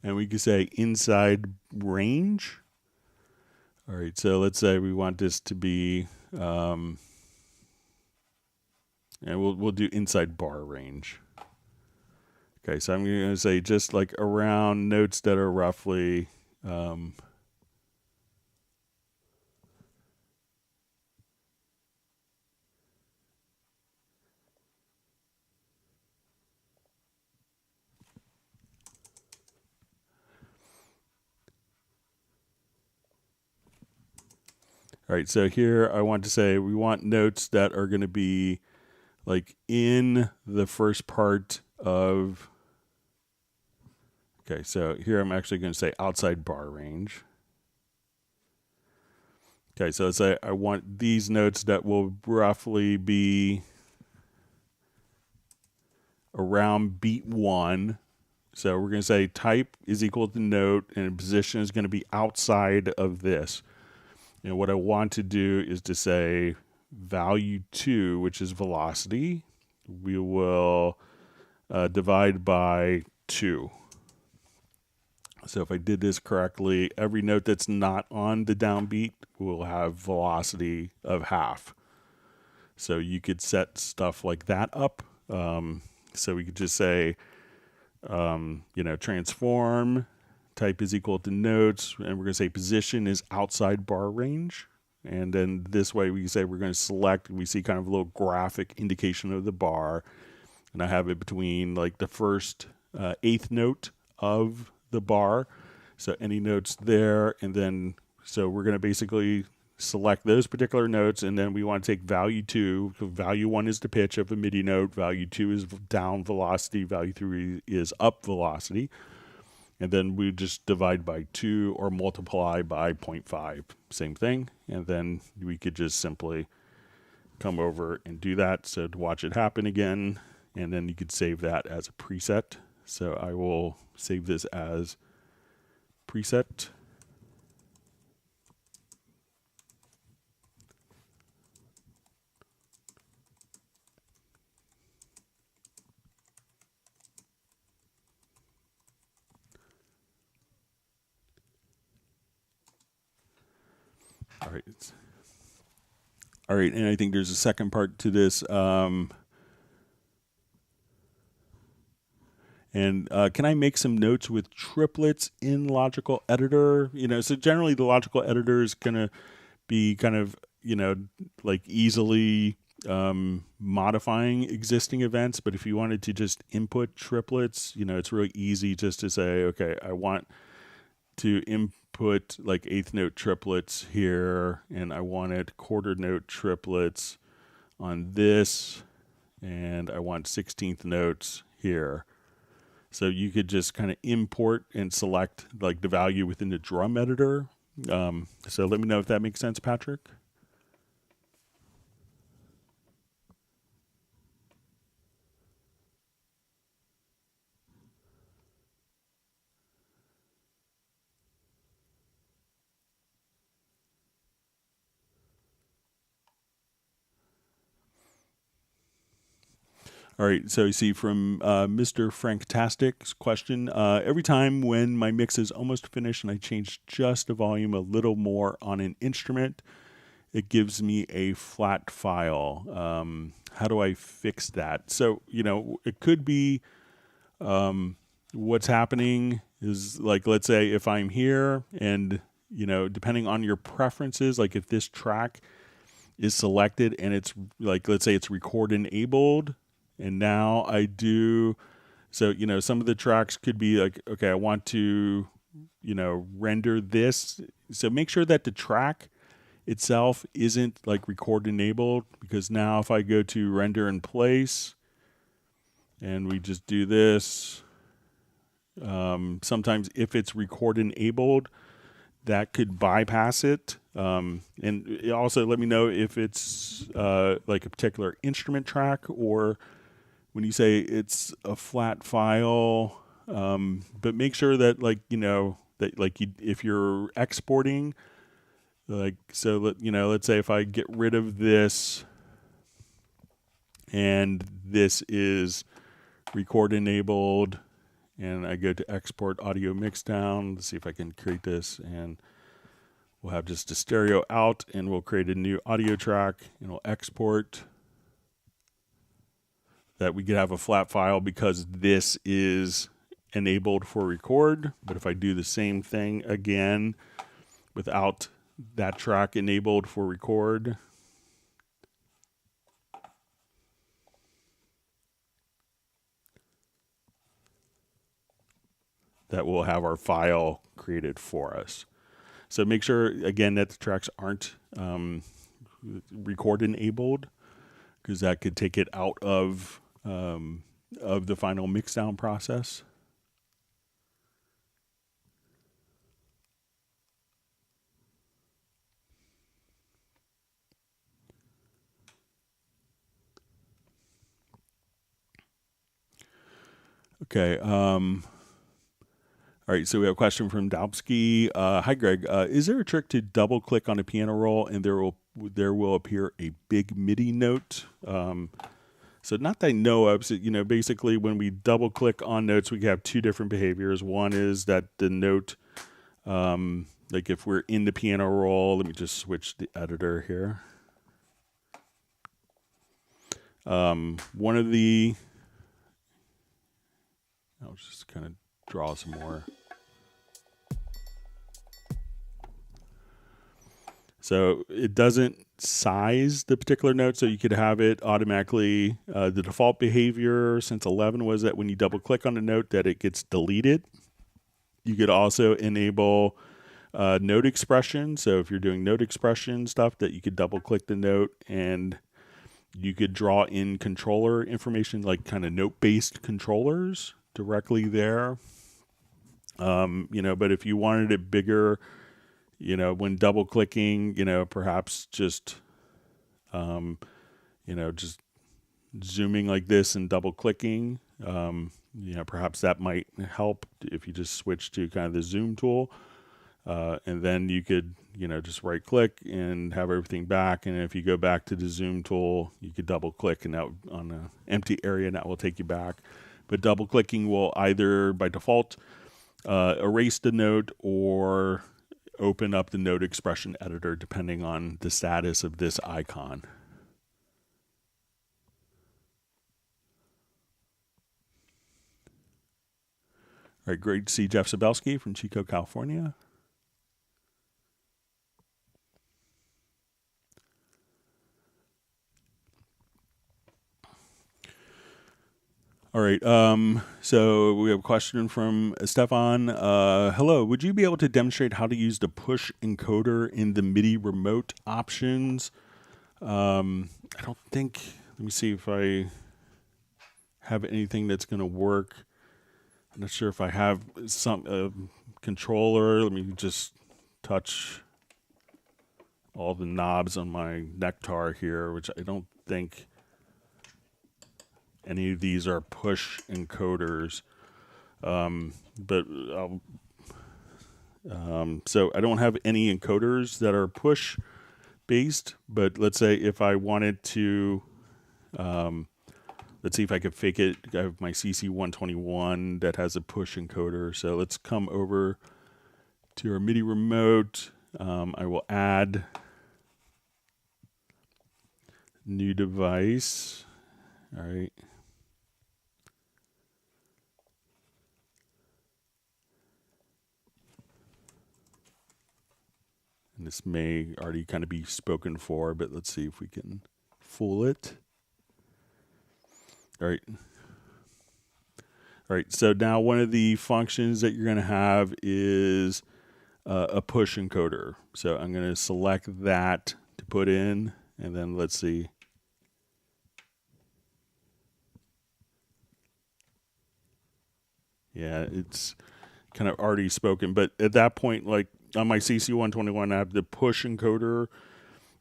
Speaker 1: and we could say inside range. All right, so let's say we want this to be, and we'll do inside bar range. Okay, so I'm going to say just like around notes that are roughly all right, so here I want to say we want notes that are going to be like in the first part of, okay, so here I'm actually going to say outside bar range. Okay, so let's say I want these notes that will roughly be around beat 1. So we're going to say type is equal to note and position is going to be outside of this. And what I want to do is to say value 2, which is velocity, we will divide by 2. So if I did this correctly, every note that's not on the downbeat will have velocity of half. So you could set stuff like that up. So we could just say, transform, type is equal to notes, and we're going to say position is outside bar range. And then this way we say we're going to select, we see kind of a little graphic indication of the bar. And I have it between like the first eighth note of the bar. So any notes there, and then, so we're going to basically select those particular notes, and then we want to take value 2. Value 1 is the pitch of a MIDI note, value 2 is down velocity, value 3 is up velocity. And then we just divide by 2 or multiply by 0.5, same thing. And then we could just simply come over and do that. So to watch it happen again, and then you could save that as a preset. So I will save this as preset. All right. All right, and I think there's a second part to this. And can I make some notes with triplets in Logical Editor? So generally the Logical Editor is going to be kind of, like easily modifying existing events. But if you wanted to just input triplets, it's really easy just to say, okay, I want to input like eighth note triplets here, and I wanted quarter note triplets on this, and I want 16th notes here. So you could just kind of import and select like the value within the drum editor. So let me know if that makes sense, Patrick. All right, so you see from Mr. Franktastic's question, every time when my mix is almost finished and I change just the volume a little more on an instrument, it gives me a flat file. How do I fix that? So, it could be what's happening is like, let's say if I'm here and, depending on your preferences, like if this track is selected and it's like, let's say it's record enabled, and now I do, so, some of the tracks could be like, okay, I want to, render this. So make sure that the track itself isn't like record enabled, because now if I go to render in place and we just do this, sometimes if it's record enabled, that could bypass it. And also let me know if it's like a particular instrument track, or when you say it's a flat file, but make sure that that like if you're exporting, like, so let's say if I get rid of this and this is record enabled and I go to export audio mixdown, let's see if I can create this, and we'll have just a stereo out, and we'll create a new audio track and we'll export. that we could have a flat file because this is enabled for record. But if I do the same thing again without that track enabled for record, that will have our file created for us. So make sure, again, that the tracks aren't record enabled, because that could take it out of the final mixdown process. Okay. All right, so we have a question from Daubsky. Hi, Greg. Is there a trick to double click on a piano roll and there will appear a big MIDI note? So not that I know of. So, basically when we double click on notes, we have two different behaviors. One is that the note, like if we're in the piano roll, let me just switch the editor here. One of the, I'll just kind of draw some more. So it doesn't size the particular note, so you could have it automatically. The default behavior since 11 was that when you double click on a note that it gets deleted. You could also enable note expression. So if you're doing note expression stuff, that you could double click the note and you could draw in controller information, like kind of note-based controllers directly there. But if you wanted it bigger, when double clicking, perhaps just, just zooming like this and double clicking, perhaps that might help if you just switch to kind of the zoom tool. And then you could, just right click and have everything back. And if you go back to the zoom tool, you could double click and that on an empty area and that will take you back. But double clicking will either by default erase the note or open up the note expression editor depending on the status of this icon. All right, great to see Jeff Sabelski from Chico, California. All right, so we have a question from Stefan. Hello, would you be able to demonstrate how to use the push encoder in the MIDI remote options? I don't think, let me see if I have anything that's going to work. I'm not sure if I have some controller. Let me just touch all the knobs on my Nectar here, which I don't think any of these are push encoders, so I don't have any encoders that are push based, but let's say if I wanted to, let's see if I could fake it. I have my CC121 that has a push encoder. So let's come over to our MIDI remote. I will add new device. All right. And this may already kind of be spoken for, but let's see if we can fool it. All right. All right, so now one of the functions that you're going to have is a push encoder. So I'm going to select that to put in, and then let's see. Yeah, it's kind of already spoken, but at that point, like on my CC121, I have the push encoder,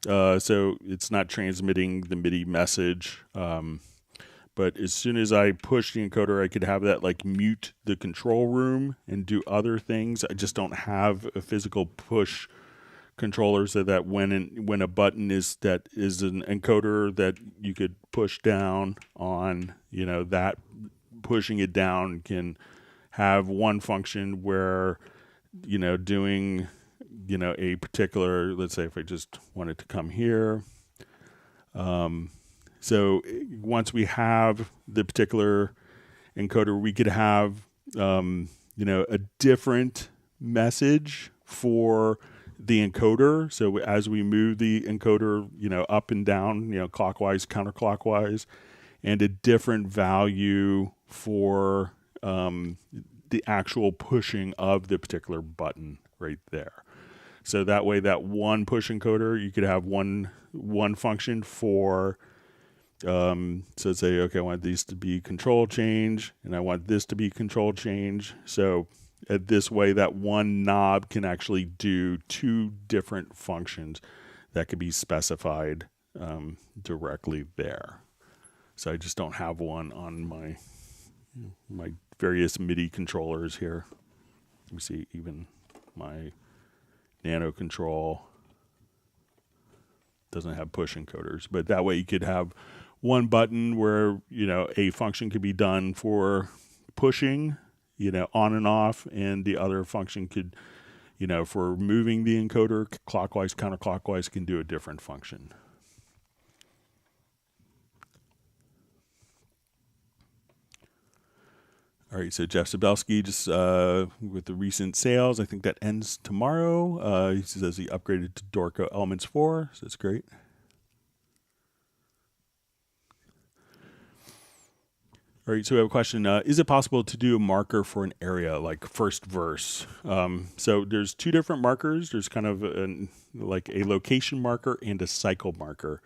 Speaker 1: so it's not transmitting the MIDI message. But as soon as I push the encoder, I could have that like mute the control room and do other things. I just don't have a physical push controller, so that when a button is an encoder that you could push down on, that pushing it down can have one function where, doing, a particular, let's say if I just wanted to come here, So once we have the particular encoder, we could have, a different message for the encoder. So as we move the encoder, up and down, clockwise, counterclockwise, and a different value for the actual pushing of the particular button right there. So that way, that one push encoder, you could have one function for. So say, okay, I want these to be control change, and I want this to be control change. So this way, that one knob can actually do two different functions that could be specified directly there. So I just don't have one on my various MIDI controllers here. Let me see, even my Nano Control doesn't have push encoders, but that way you could have one button where, a function could be done for pushing, on and off, and the other function could, for moving the encoder clockwise, counterclockwise, can do a different function. All right, so Jeff Sabelski, just with the recent sales, I think that ends tomorrow. He says he upgraded to Dorco Elements 4, so that's great. All right, so we have a question. Is it possible to do a marker for an area, like first verse? So there's two different markers. There's kind of like a location marker and a cycle marker.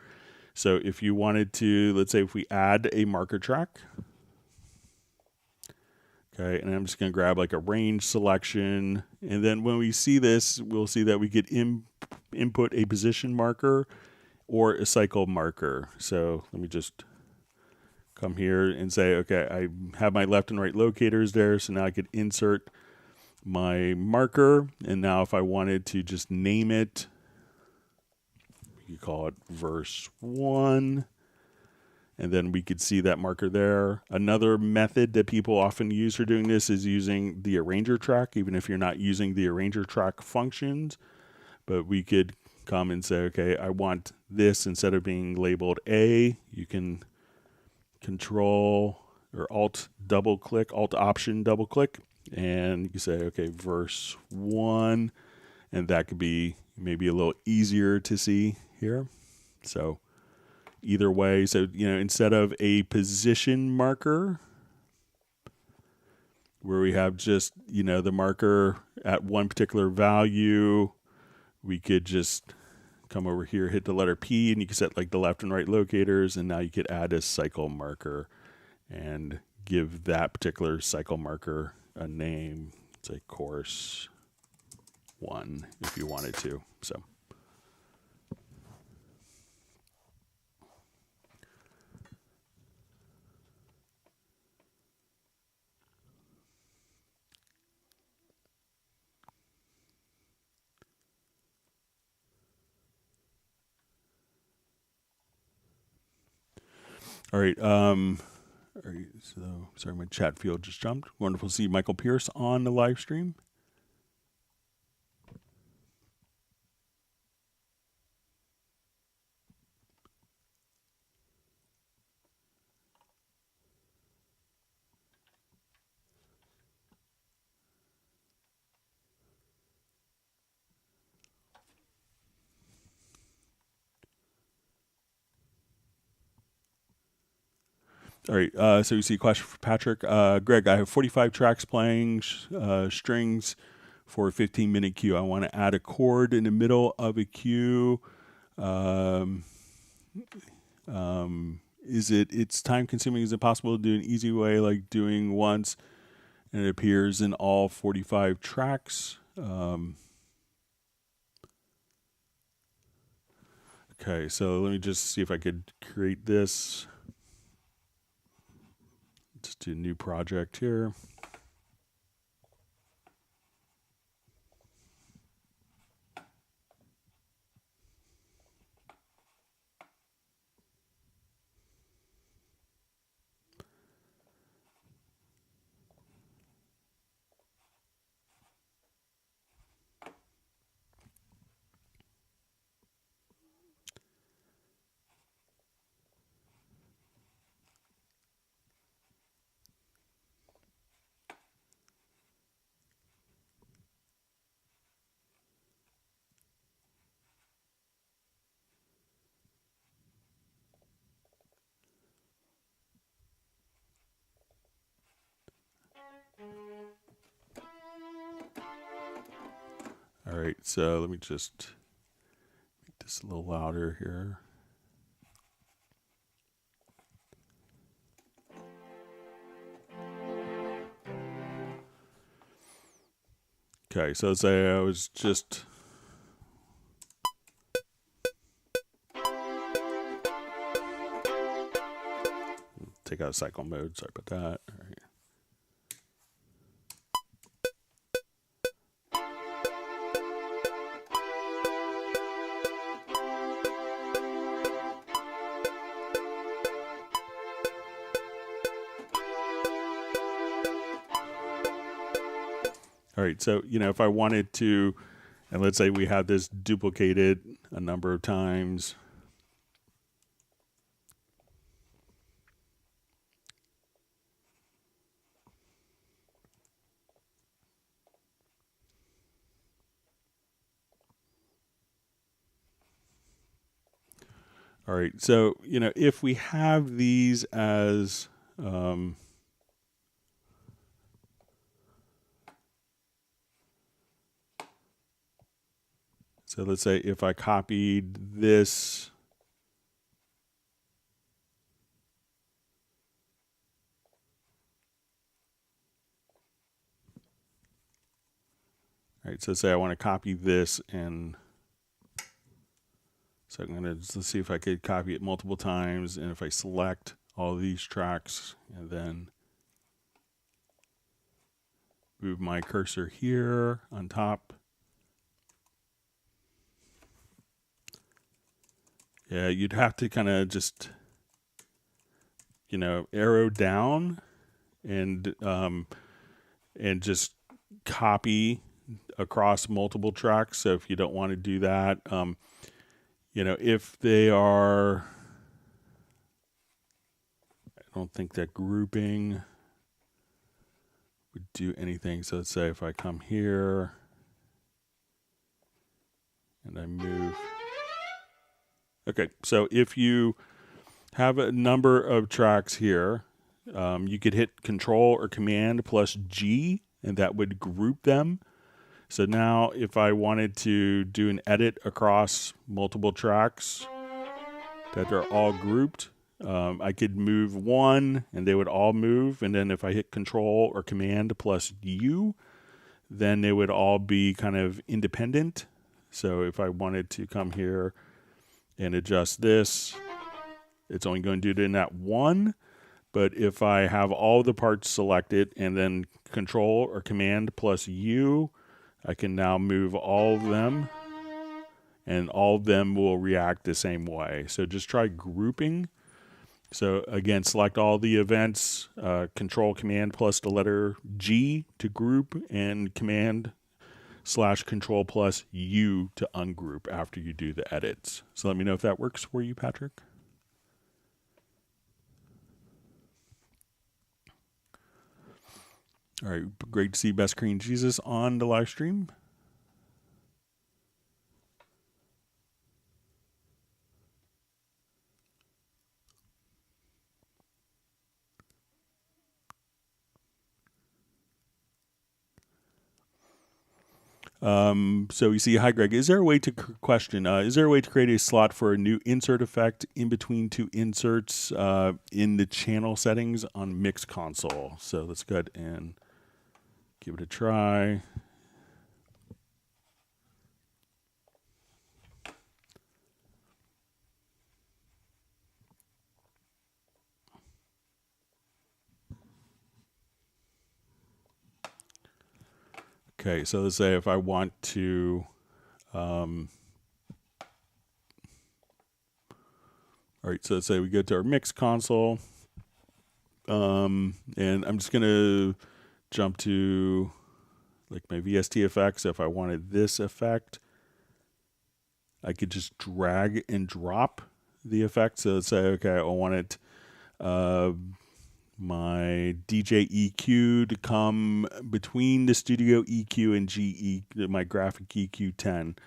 Speaker 1: So if you wanted to, let's say if we add a marker track, okay, and I'm just going to grab like a range selection. And then when we see this, we'll see that we could input a position marker or a cycle marker. So let me just come here and say, okay, I have my left and right locators there. So now I could insert my marker. And now if I wanted to just name it, you call it verse 1. And then we could see that marker there. Another method that people often use for doing this is using the arranger track, even if you're not using the arranger track functions. But we could come and say, okay, I want this, instead of being labeled A, you can Control or Alt Option double click, and you say, okay, verse 1, and that could be maybe a little easier to see here. So either way, so instead of a position marker where we have just the marker at one particular value, we could just come over here, hit the letter P, and you can set like the left and right locators, and now you could add a cycle marker and give that particular cycle marker a name. Say course 1 if you wanted to. So all right. All right, so sorry, my chat field just jumped. Wonderful to see Michael Pierce on the live stream. All right, so you see a question for Patrick. Greg, I have 45 tracks playing strings for a 15-minute queue. I want to add a chord in the middle of a queue. It's time consuming? Is it possible to do an easy way, like doing once and it appears in all 45 tracks? Okay, so let me just see if I could create this. Just do a new project here. right, so let me just make this a little louder here. Okay, so say I was just take out cycle mode. Sorry about that. All right. All right, so, if I wanted to, and let's say we had this duplicated a number of times. All right, so, if we have these as, so let's say if I copied this, all right, so say I want to copy this, and so I'm going to, let's see if I could copy it multiple times, and if I select all these tracks and then move my cursor here on top. Yeah, you'd have to kind of just, arrow down and just copy across multiple tracks. So if you don't want to do that, if they are, I don't think that grouping would do anything. So let's say if I come here and I move. Okay, so if you have a number of tracks here, you could hit Control or Command plus G, and that would group them. So now if I wanted to do an edit across multiple tracks that are all grouped, I could move one and they would all move. And then if I hit Control or Command plus U, then they would all be kind of independent. So if I wanted to come here and adjust this, it's only going to do it in that one. But if I have all the parts selected and then Control or Command plus U, I can now move all of them, and all of them will react the same way. So just try grouping. So again, select all the events, Control Command plus the letter G to group, and Command/Control plus U to ungroup after you do the edits. So let me know if that works for you, Patrick. All right, great to see Best Korean Jesus on the live stream. So you see, hi Greg, is there a way to is there a way to create a slot for a new insert effect in between two inserts in the channel settings on Mix Console? So let's go ahead and give it a try. Okay, so let's say if I want to, all right, so let's say we go to our Mix Console, and I'm just going to jump to like my VST effects. If I wanted this effect, I could just drag and drop the effect. So let's say, okay, I wanted my DJ EQ to come between the studio EQ and GE, my graphic EQ 10.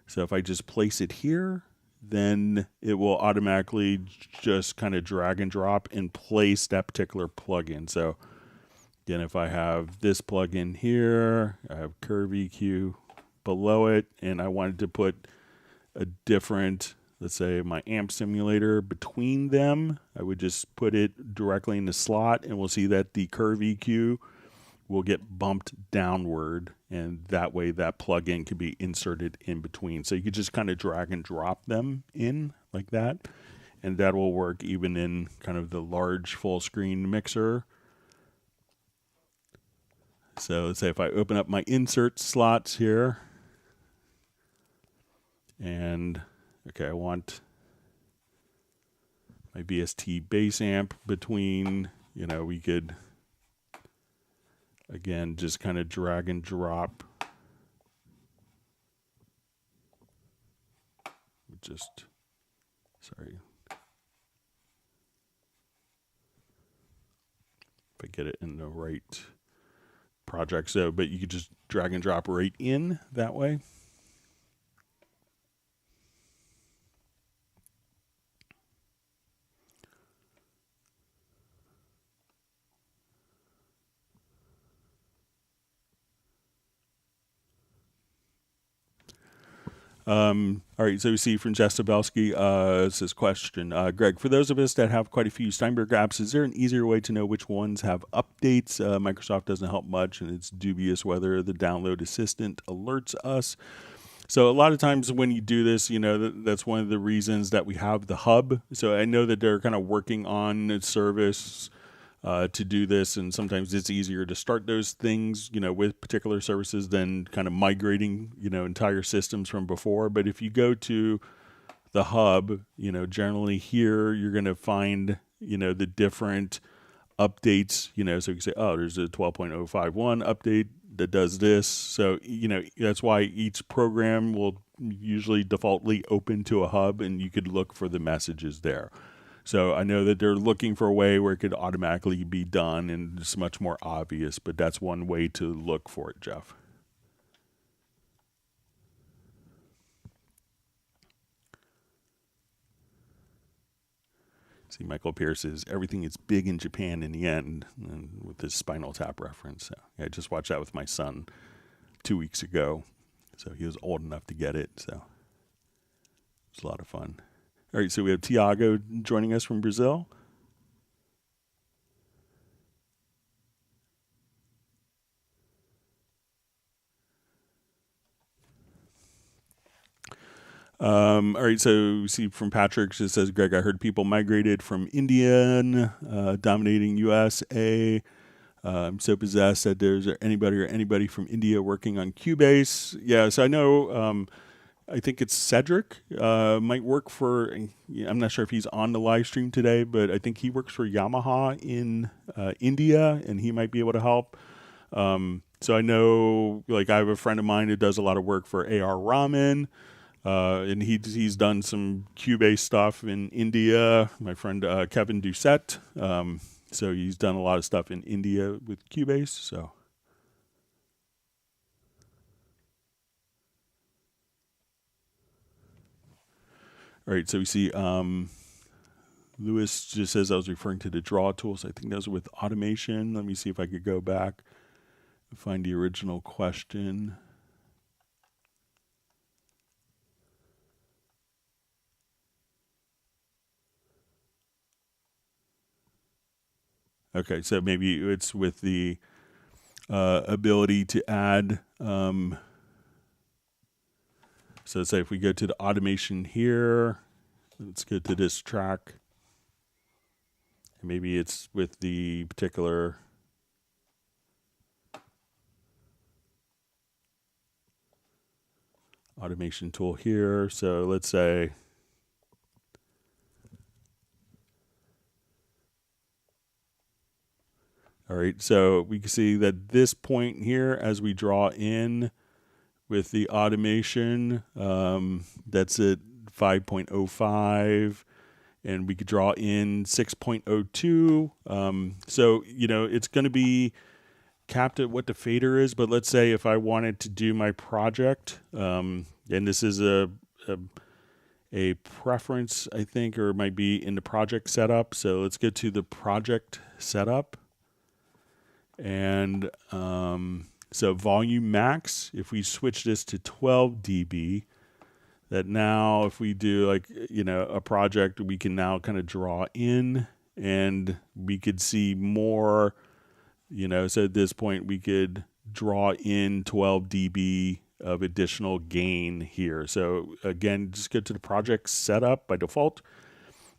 Speaker 1: So if I just place it here, then it will automatically just kind of drag and drop and place that particular plugin. So again, if I have this plugin here, I have Curve EQ, below it and I wanted to put a different, let's say my amp simulator between them, I would just put it directly in the slot, and we'll see that the curve EQ will get bumped downward, and that way that plugin can be inserted in between. So you could just kind of drag and drop them in like that, and that will work even in kind of the large full screen mixer. So let's say if I open up my insert slots here, and okay, I want my VST bass amp between, we could, again, just kind of drag and drop. Sorry. If I get it in the right project. So, but you could just drag and drop right in that way. All right, so we see from Jess Sabelski, says question, Greg, for those of us that have quite a few Steinberg apps, is there an easier way to know which ones have updates? Microsoft doesn't help much, and it's dubious whether the download assistant alerts us. So a lot of times when you do this, that's one of the reasons that we have the hub. So I know that they're kind of working on a service to do this, and sometimes it's easier to start those things, with particular services than kind of migrating, entire systems from before. But if you go to the hub, generally here you're going to find, the different updates, so you can say, oh, there's a 12.051 update that does this. So, that's why each program will usually defaultly open to a hub, and you could look for the messages there. So I know that they're looking for a way where it could automatically be done, and it's much more obvious, but that's one way to look for it, Jeff. See, Michael Pierce says everything is big in Japan in the end, and with this Spinal Tap reference. So, I just watched that with my son 2 weeks ago, so he was old enough to get it, so it was a lot of fun. All right, so we have Tiago joining us from Brazil. All right, so we see from Patrick, it says, Greg, I heard people migrated from Indian, dominating USA. I'm so possessed that there's anybody from India working on Cubase. Yeah, so I know, I think it's Cedric, might work for, I'm not sure if he's on the live stream today, but I think he works for Yamaha in India, and he might be able to help. So I know, I have a friend of mine who does a lot of work for AR Rahman, and he's done some Cubase stuff in India. My friend Kevin Doucette, so he's done a lot of stuff in India with Cubase, so. All right, so we see Lewis just says I was referring to the draw tools. I think those are with automation. Let me see if I could go back and find the original question. Okay, so maybe it's with the ability to add. So say if we go to the automation here, let's go to this track. Maybe it's with the particular automation tool here. So let's say, all right, so we can see that this point here, as we draw in with the automation, that's at 5.05, and we could draw in 6.02. So, it's going to be capped at what the fader is, but let's say if I wanted to do my project, and this is a preference, I think, or it might be in the project setup. So let's go to the project setup. And So volume max, if we switch this to 12 dB, that now if we do like, a project, we can now kind of draw in and we could see more, so at this point we could draw in 12 dB of additional gain here. So again, just go to the project setup. By default,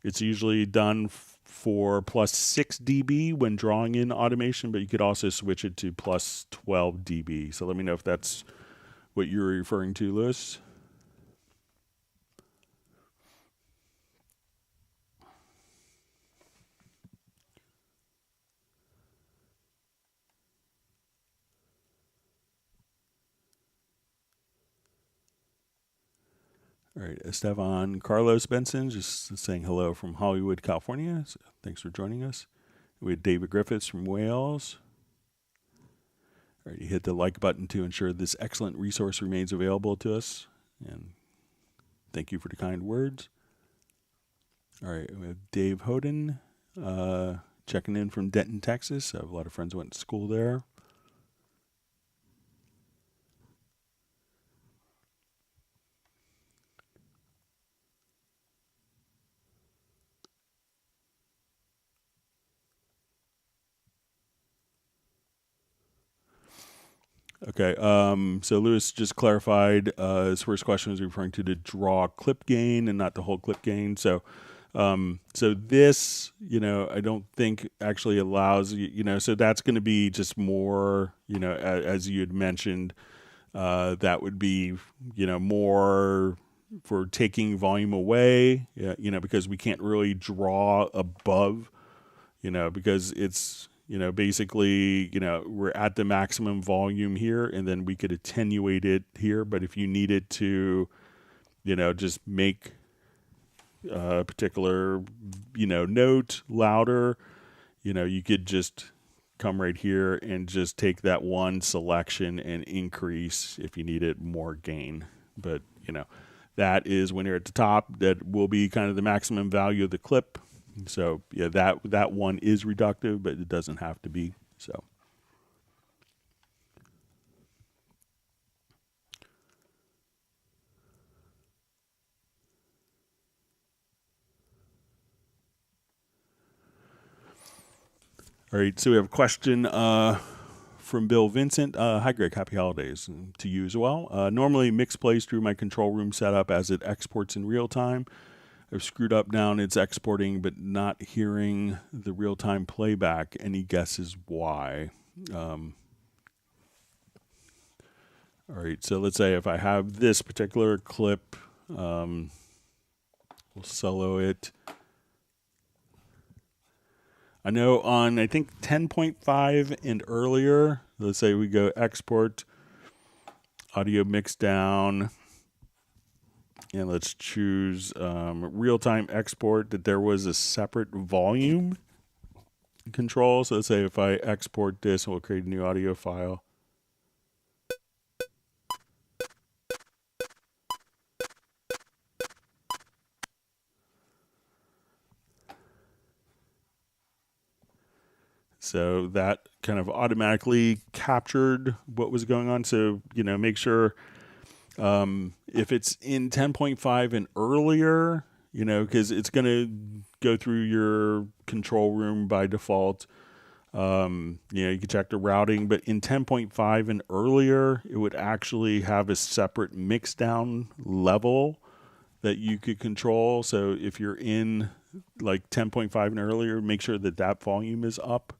Speaker 1: it's usually done for plus 6 dB when drawing in automation, but you could also switch it to plus 12 dB. So let me know if that's what you're referring to, Lewis. All right, Esteban Carlos Benson just saying hello from Hollywood, California. So thanks for joining us. We had David Griffiths from Wales. All right, you hit the like button to ensure this excellent resource remains available to us. And thank you for the kind words. All right, we have Dave Hoden checking in from Denton, Texas. I have a lot of friends who went to school there. Okay, so Lewis just clarified his first question was referring to the draw clip gain and not the whole clip gain. So this, I don't think actually allows, so that's going to be just more, as you had mentioned, that would be, more for taking volume away, because we can't really draw above, because it's, basically, we're at the maximum volume here and then we could attenuate it here. But if you needed to, just make a particular, note louder, you could just come right here and just take that one selection and increase if you needed more gain. But, that is when you're at the top, that will be kind of the maximum value of the clip. So yeah, that one is reductive, but it doesn't have to be. So. All right, so we have a question from Bill Vincent. Hi, Greg. Happy holidays to you as well. Normally, mix plays through my control room setup as it exports in real time. I've screwed up down its exporting, but not hearing the real-time playback. Any guesses why? All right, so let's say if I have this particular clip, we'll solo it. I know on, I think 10.5 and earlier, let's say we go export, audio mix down, and let's choose real-time export, that there was a separate volume control. So let's say if I export this, we'll create a new audio file. So that kind of automatically captured what was going on. So, make sure if it's in 10.5 and earlier, because it's going to go through your control room by default. You can check the routing, but in 10.5 and earlier, it would actually have a separate mix down level that you could control. So if you're in like 10.5 and earlier, make sure that volume is up.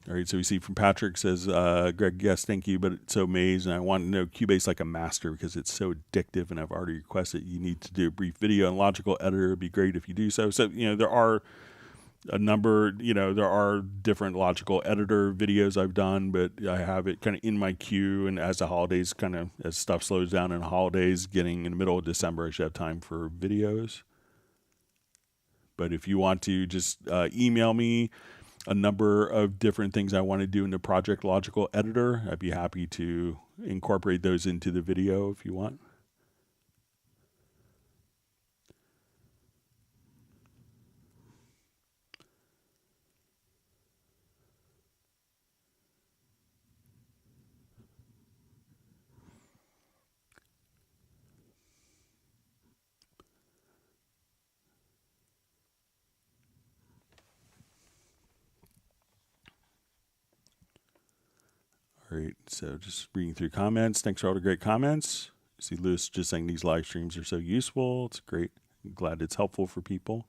Speaker 1: All right, so we see from Patrick says, Greg, yes, thank you, but it's so amazed, and I want to know Cubase like a master because it's so addictive, and I've already requested you need to do a brief video on Logical Editor. It'd be great if you do so. So, there are a number, there are different Logical Editor videos I've done, but I have it kind of in my queue, and as the holidays as stuff slows down in holidays, getting in the middle of December, I should have time for videos. But if you want to just email me, a number of different things I want to do in the Project Logical editor. I'd be happy to incorporate those into the video if you want. All right, so just reading through comments. Thanks for all the great comments. You see Lewis just saying these live streams are so useful. It's great. I'm glad it's helpful for people.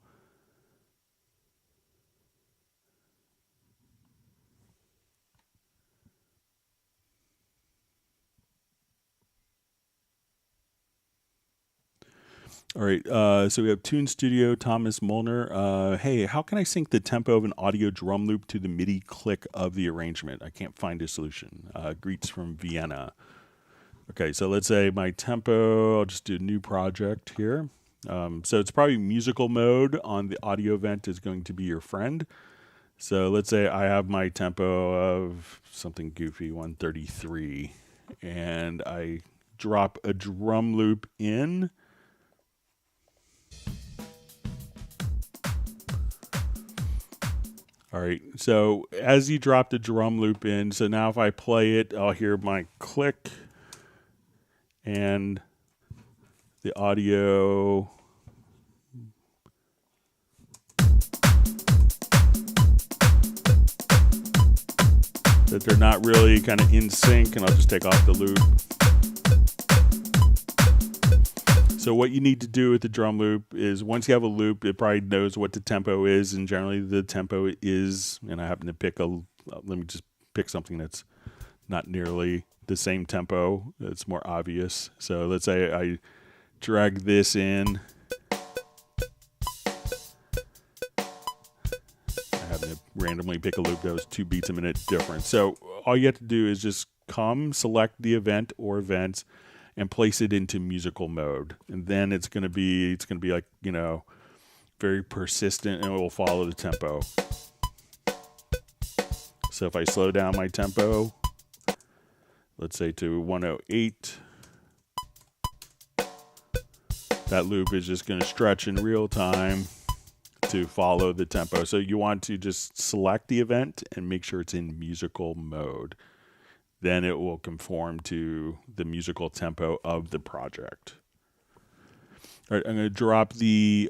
Speaker 1: All right, so we have Tune Studio, Thomas Molnar. Hey, how can I sync the tempo of an audio drum loop to the MIDI click of the arrangement? I can't find a solution. Greets from Vienna. Okay, so let's say my tempo, I'll just do a new project here. So it's probably musical mode on the audio event is going to be your friend. So let's say I have my tempo of something goofy, 133, and I drop a drum loop in. All right, so as you drop the drum loop in, so now if I play it, I'll hear my click and the audio. That they're not really kind of in sync, and I'll just take off the loop. So what you need to do with the drum loop is once you have a loop, it probably knows what the tempo is, and generally the tempo is, and I happen to pick let me just pick something that's not nearly the same tempo. That's more obvious. So let's say I drag this in. I happen to randomly pick a loop that was 2 beats a minute different. So all you have to do is just select the event or events, and place it into musical mode, and then it's going to be like, you know, very persistent, and it will follow the tempo. So if I slow down my tempo, let's say to 108, that loop is just going to stretch in real time to follow the tempo. So you want to just select the event and make sure it's in musical mode. Then it will conform to the musical tempo of the project. All right, I'm going to drop the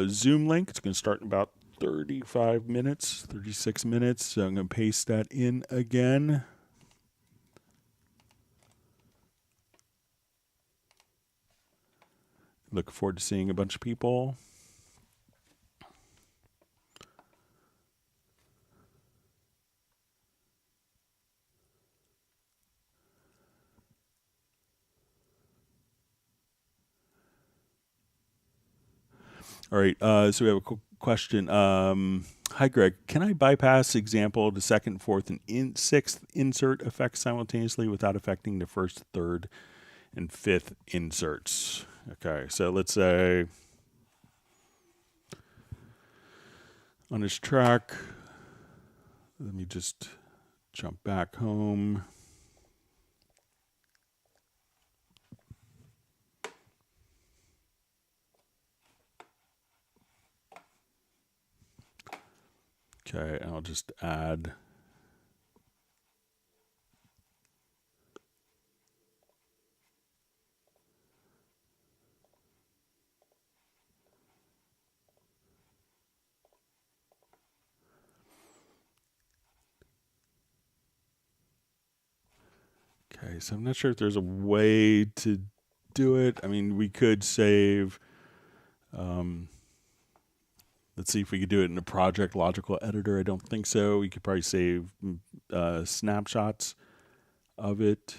Speaker 1: Zoom link. It's going to start in about 35 minutes, 36 minutes. So I'm going to paste that in again. Look forward to seeing a bunch of people. All right, so we have a question. Hi, Greg. Can I bypass example the second, fourth, and sixth insert effects simultaneously without affecting the first, third, and fifth inserts? Okay, so let's say on this track, let me just jump back home. Okay, I'll just add. Okay, so I'm not sure if there's a way to do it. I mean, we could save. Let's see if we could do it in a Project Logical editor. I don't think so. We could probably save snapshots of it,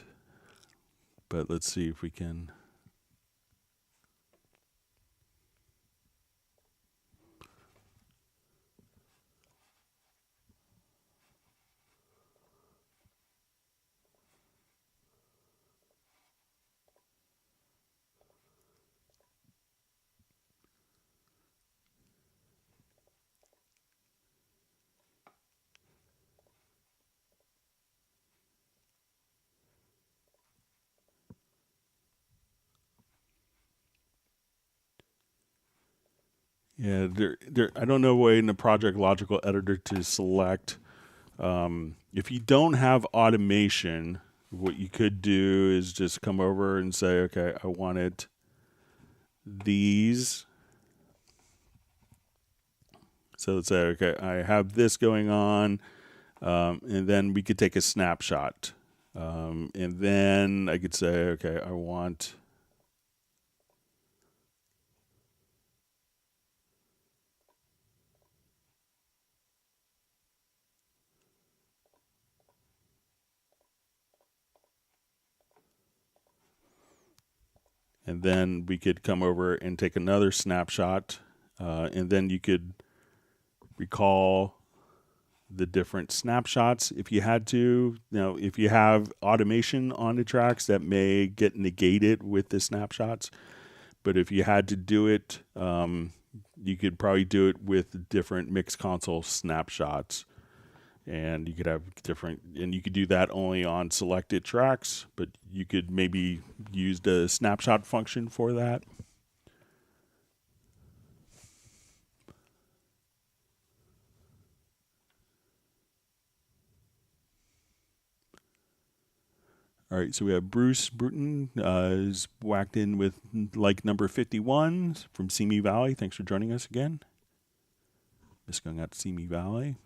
Speaker 1: but let's see if we can. Yeah, I don't know a way in the Project Logical Editor to select. If you don't have automation, what you could do is just come over and say, okay, I wanted these. So let's say, okay, I have this going on, and then we could take a snapshot. And then I could say, okay, I want and then we could come over and take another snapshot, and then you could recall the different snapshots if you had to. Now, if you have automation on the tracks, that may get negated with the snapshots. But if you had to do it, you could probably do it with different mix console snapshots. And you could have different, and you could do that only on selected tracks, but you could maybe use the snapshot function for that. All right, so we have Bruce Bruton is whacked in with like number 51 from Simi Valley. Thanks for joining us again. Just going out to Simi Valley.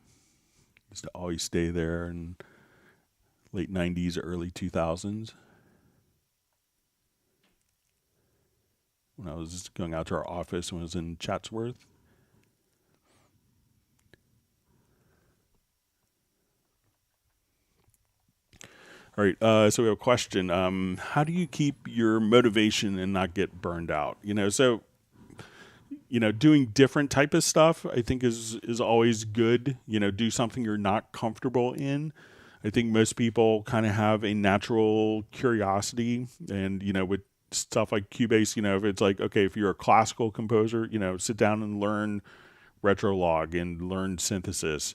Speaker 1: Used to always stay there in late 90s, early 2000s. When I was going out to our office when I was in Chatsworth. All right, so we have a question. How do you keep your motivation and not get burned out? Doing different type of stuff, I think is always good. Do something you're not comfortable in. I think most people kind of have a natural curiosity, and with stuff like Cubase, if it's like, okay, if you're a classical composer, sit down and learn retrolog and learn synthesis.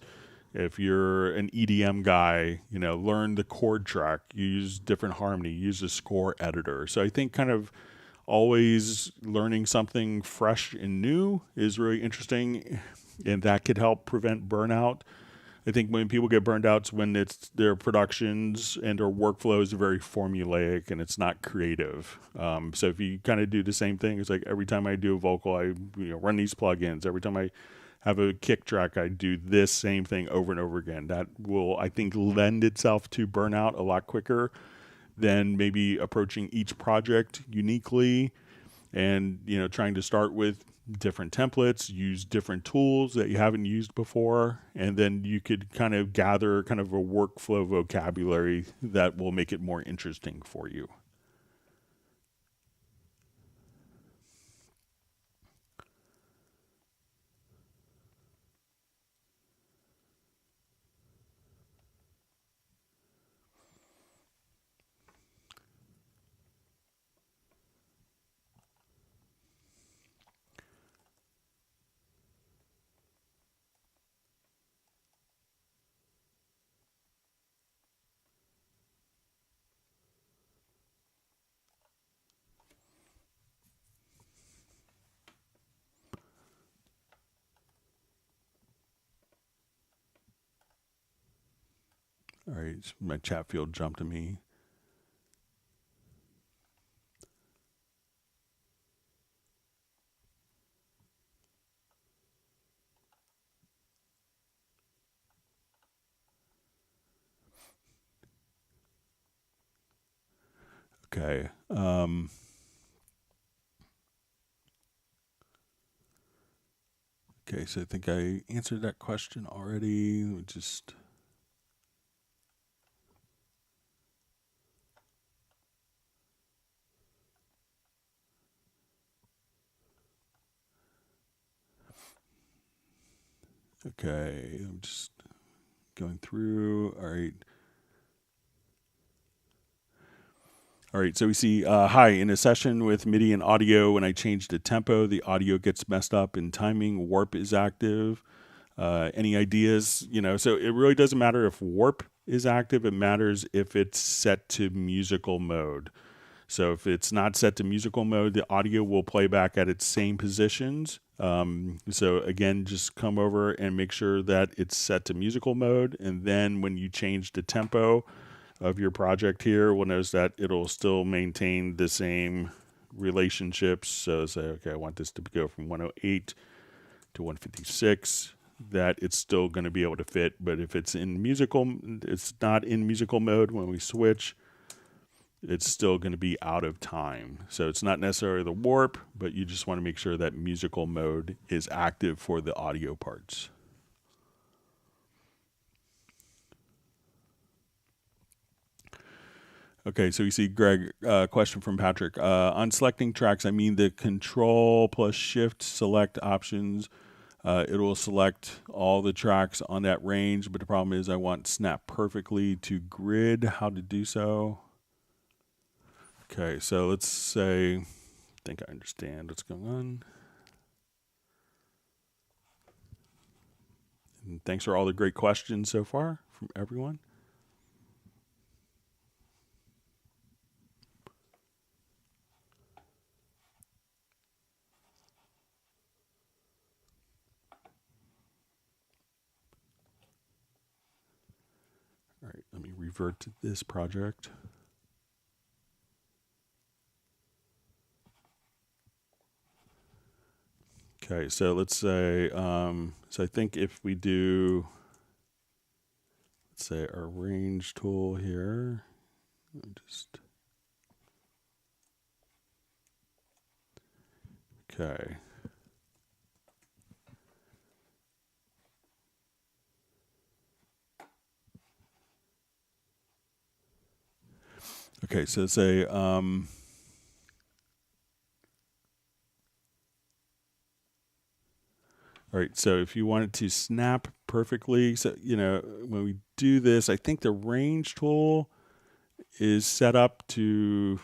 Speaker 1: If you're an EDM guy, learn the chord track, use different harmony, use a score editor. So I think kind of always learning something fresh and new is really interesting, and that could help prevent burnout. I think when people get burned out, it's when it's their productions and their workflows are very formulaic and it's not creative. So if you kind of do the same thing, it's like every time I do a vocal, I run these plugins. Every time I have a kick track, I do this same thing over and over again. That will, I think, lend itself to burnout a lot quicker than maybe approaching each project uniquely and trying to start with different templates, use different tools that you haven't used before, and then you could kind of gather kind of a workflow vocabulary that will make it more interesting for you. All right, my chat field jumped to me. Okay. Okay, so I think I answered that question already. Just okay. I'm just going through. All right. All right, so we see, hi, in a session with MIDI and audio, when I change the tempo, the audio gets messed up and timing, warp is active. Any ideas? So it really doesn't matter if warp is active. It matters if it's set to musical mode. So if it's not set to musical mode, the audio will play back at its same positions. So again, just come over and make sure that it's set to musical mode. And then when you change the tempo of your project here, we'll notice that it'll still maintain the same relationships. So say, okay, I want this to go from 108 to 156. That it's still going to be able to fit. But if it's not in musical mode when we switch, it's still going to be out of time. So it's not necessarily the warp, but you just want to make sure that musical mode is active for the audio parts. Okay, so you see, Greg, question from Patrick. On selecting tracks, I mean the Control plus Shift select options. It will select all the tracks on that range, but the problem is I want snap perfectly to grid. How to do so? Okay, so let's say, I think I understand what's going on. And thanks for all the great questions so far from everyone. All right, let me revert to this project. Okay, so let's say, so I think if we do, let's say our range tool here, okay. Okay, so say, all right, so if you wanted to snap perfectly, so, when we do this, I think the range tool is set up to,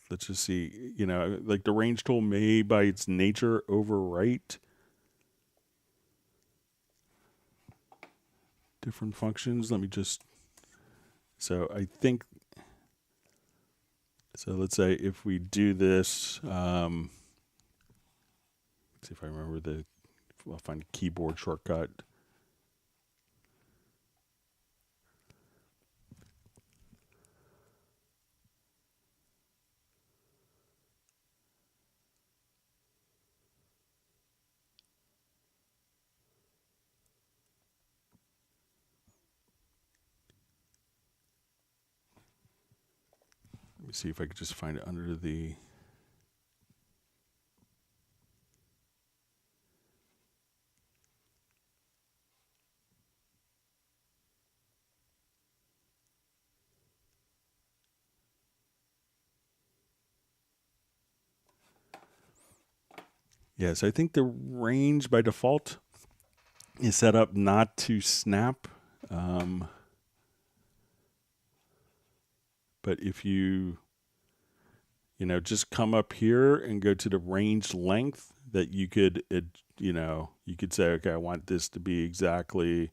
Speaker 1: let's just see, like the range tool may by its nature overwrite different functions. Let me just, so I think, so let's say if we do this, let's see if I remember I'll find a keyboard shortcut. Let me see if I could just find it under the, yeah, so I think the range by default is set up not to snap. But if you, just come up here and go to the range length, that you could, you could say, okay, I want this to be exactly,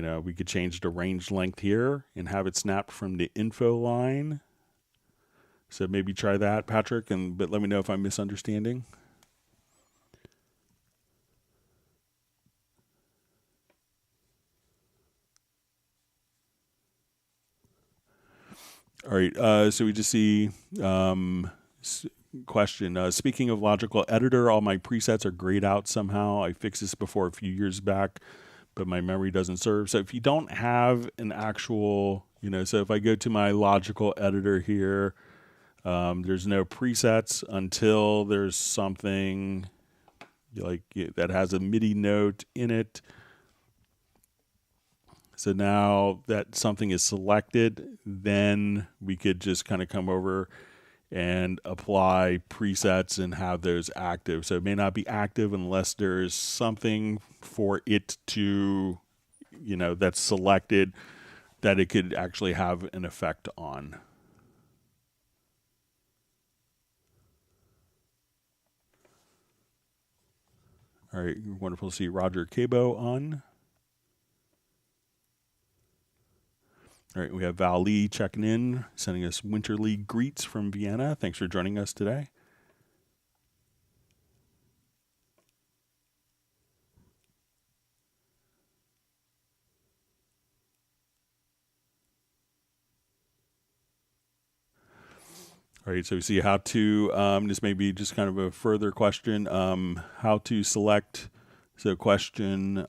Speaker 1: we could change the range length here and have it snapped from the info line. So maybe try that, Patrick, but let me know if I'm misunderstanding. All right, so we just see question. Speaking of logical editor, all my presets are grayed out somehow. I fixed this before a few years back, but my memory doesn't serve. So if you don't have an actual, so if I go to my logical editor here, there's no presets until there's something like that has a MIDI note in it. So now that something is selected, then we could just kind of come over and apply presets and have those active. So it may not be active unless there's something for it to, that's selected that it could actually have an effect on. All right, wonderful to see Roger Cabo on. All right, we have Val Lee checking in, sending us winterly greets from Vienna. Thanks for joining us today. All right, so we see how to, this may be just kind of a further question, how to select, so question,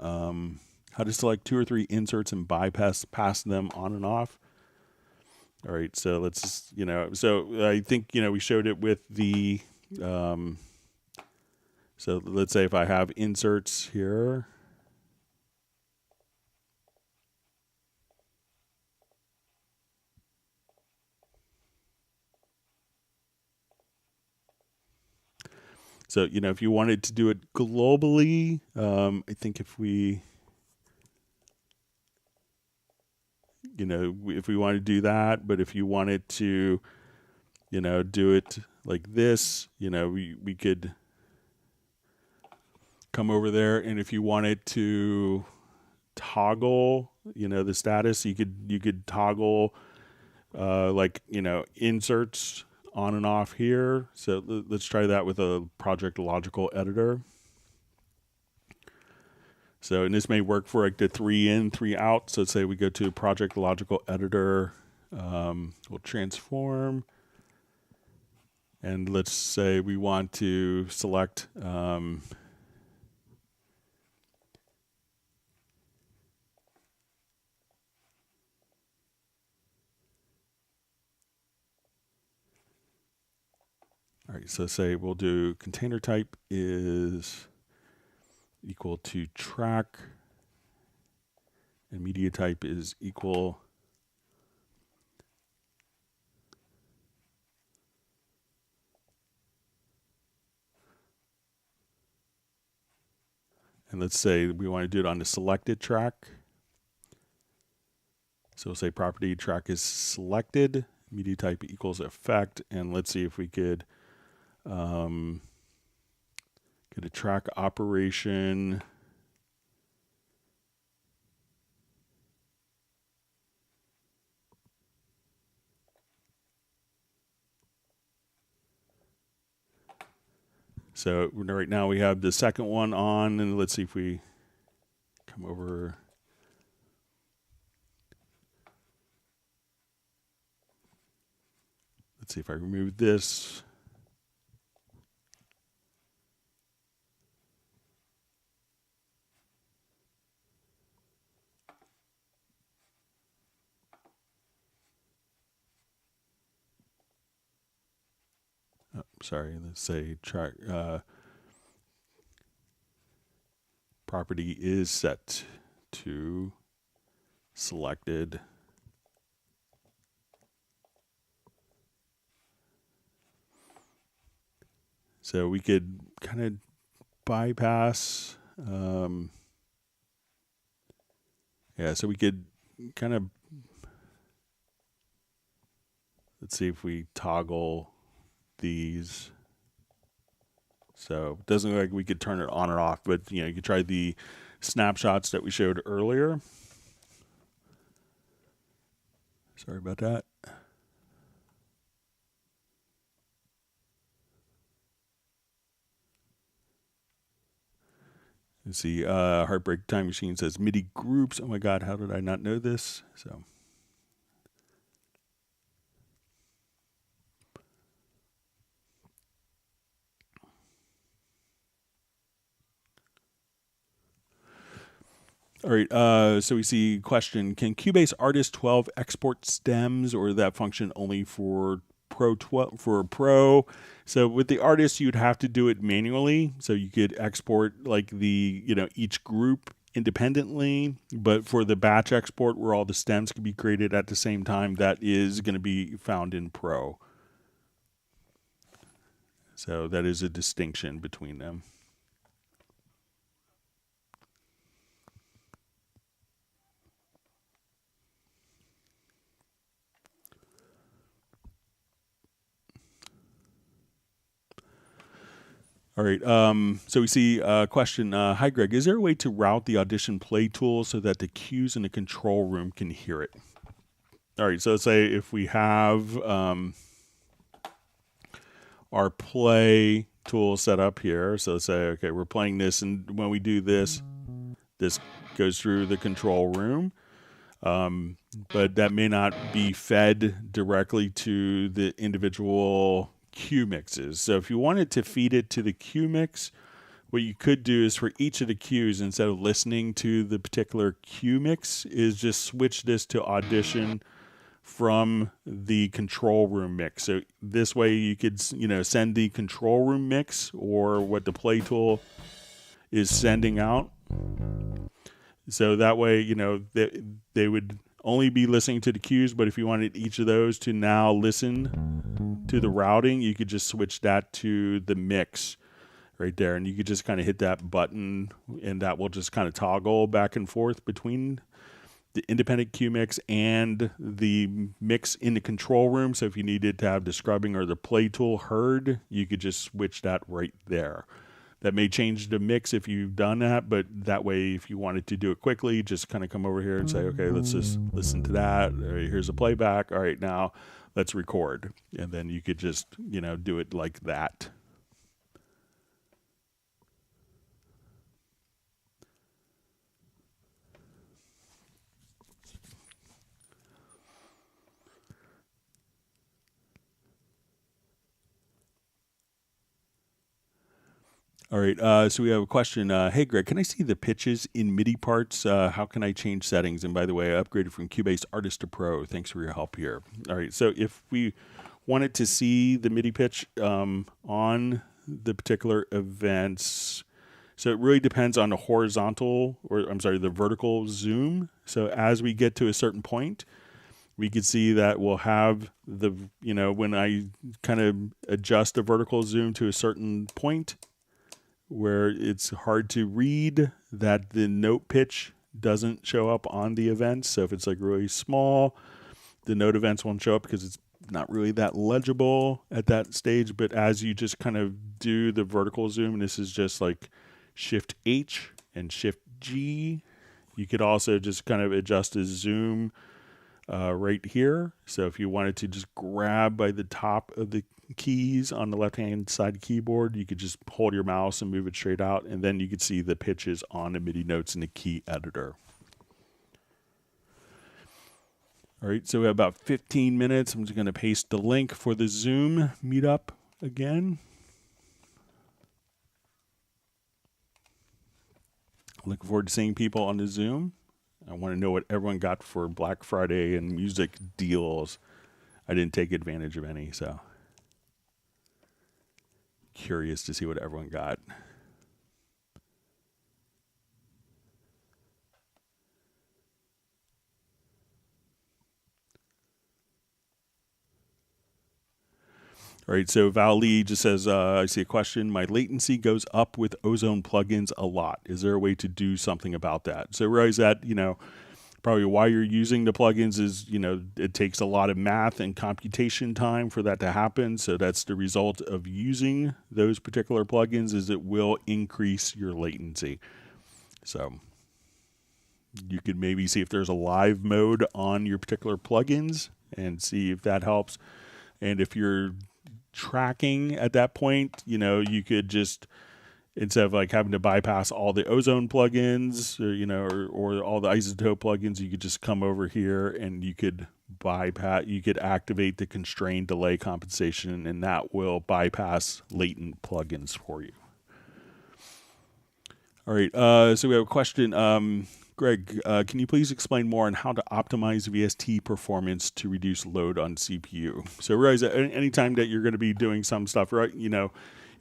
Speaker 1: how to select 2 or 3 inserts and bypass them on and off. All right, so let's, so I think, we showed it with the, so let's say if I have inserts here. So, if you wanted to do it globally, I think if we, if we want to do that, but if you wanted to, do it like this, we could come over there, and if you wanted to toggle, the status, you could toggle, like, inserts on and off here. So let's try that with a Project Logical editor. So, and this may work for like the 3 in, 3 out. So let's say we go to Project Logical editor, we'll transform, and let's say we want to select, all right, so say we'll do container type is equal to track, and media type is equal and let's say we want to do it on the selected track. So we'll say property track is selected, media type equals effect, and let's see if we could get a track operation. So right now we have the second one on, and let's see if we come over. Let's see if I remove this. Oh, sorry, let's say track property is set to selected. So we could kind of bypass, yeah, so we could kind of, let's see if we toggle these. So it doesn't look like we could turn it on or off, but you could try the snapshots that we showed earlier. Sorry about that. Let's see, Heartbreak Time Machine says MIDI groups. Oh my God, how did I not know this? So. All right, so we see question, can Cubase Artist 12 export stems, or that function only for Pro 12 for Pro? So with the Artist, you'd have to do it manually. So you could export like the, each group independently, but for the batch export where all the stems can be created at the same time, that is going to be found in Pro. So that is a distinction between them. All right, so we see a question. Hi, Greg. Is there a way to route the Audition Play tool so that the cues in the control room can hear it? All right, so let's say if we have our play tool set up here. So let's say, okay, we're playing this, and when we do this, this goes through the control room. But that may not be fed directly to the individual cue mixes. So if you wanted to feed it to the cue mix, what you could do is for each of the cues, instead of listening to the particular cue mix, is just switch this to Audition from the control room mix. So this way you could, send the control room mix or what the play tool is sending out. So that way, they would only be listening to the cues, but if you wanted each of those to now listen to the routing, you could just switch that to the mix right there. And you could just kind of hit that button, and that will just kind of toggle back and forth between the independent cue mix and the mix in the control room. So if you needed to have the scrubbing or the play tool heard, you could just switch that right there. That may change the mix if you've done that, but that way, if you wanted to do it quickly, just kind of come over here and say, okay, let's just listen to that. All right, here's a playback. All right, now let's record. And then you could just, do it like that. All right, so we have a question. Hey, Greg, can I see the pitches in MIDI parts? How can I change settings? And by the way, I upgraded from Cubase Artist to Pro. Thanks for your help here. All right, so if we wanted to see the MIDI pitch on the particular events, so it really depends on the the vertical zoom. So as we get to a certain point, we could see that we'll have the, when I kind of adjust the vertical zoom to a certain point, where it's hard to read, that the note pitch doesn't show up on the events. So if it's like really small, the note events won't show up because it's not really that legible at that stage. But as you just kind of do the vertical zoom, and this is just like Shift H and Shift G, you could also just kind of adjust the zoom right here. So if you wanted to just grab by the top of the keys on the left-hand side keyboard, you could just hold your mouse and move it straight out, and then you could see the pitches on the MIDI notes in the key editor. All right, so we have about 15 minutes. I'm just going to paste the link for the Zoom meetup again. Looking forward to seeing people on the Zoom. I want to know what everyone got for Black Friday and music deals. I didn't take advantage of any, so curious to see what everyone got. All right, so Val Lee just says, I see a question. My latency goes up with Ozone plugins a lot. Is there a way to do something about that? So realize that, probably why you're using the plugins is, it takes a lot of math and computation time for that to happen. So that's the result of using those particular plugins, is it will increase your latency. So you could maybe see if there's a live mode on your particular plugins and see if that helps. And if you're tracking at that point, you could just, instead of like having to bypass all the Ozone plugins or all the isotope plugins, you could just come over here and you could activate the constrained delay compensation, and that will bypass latent plugins for you. All right, so we have a question. Greg, can you please explain more on how to optimize VST performance to reduce load on CPU? So realize that anytime that you're going to be doing some stuff, right?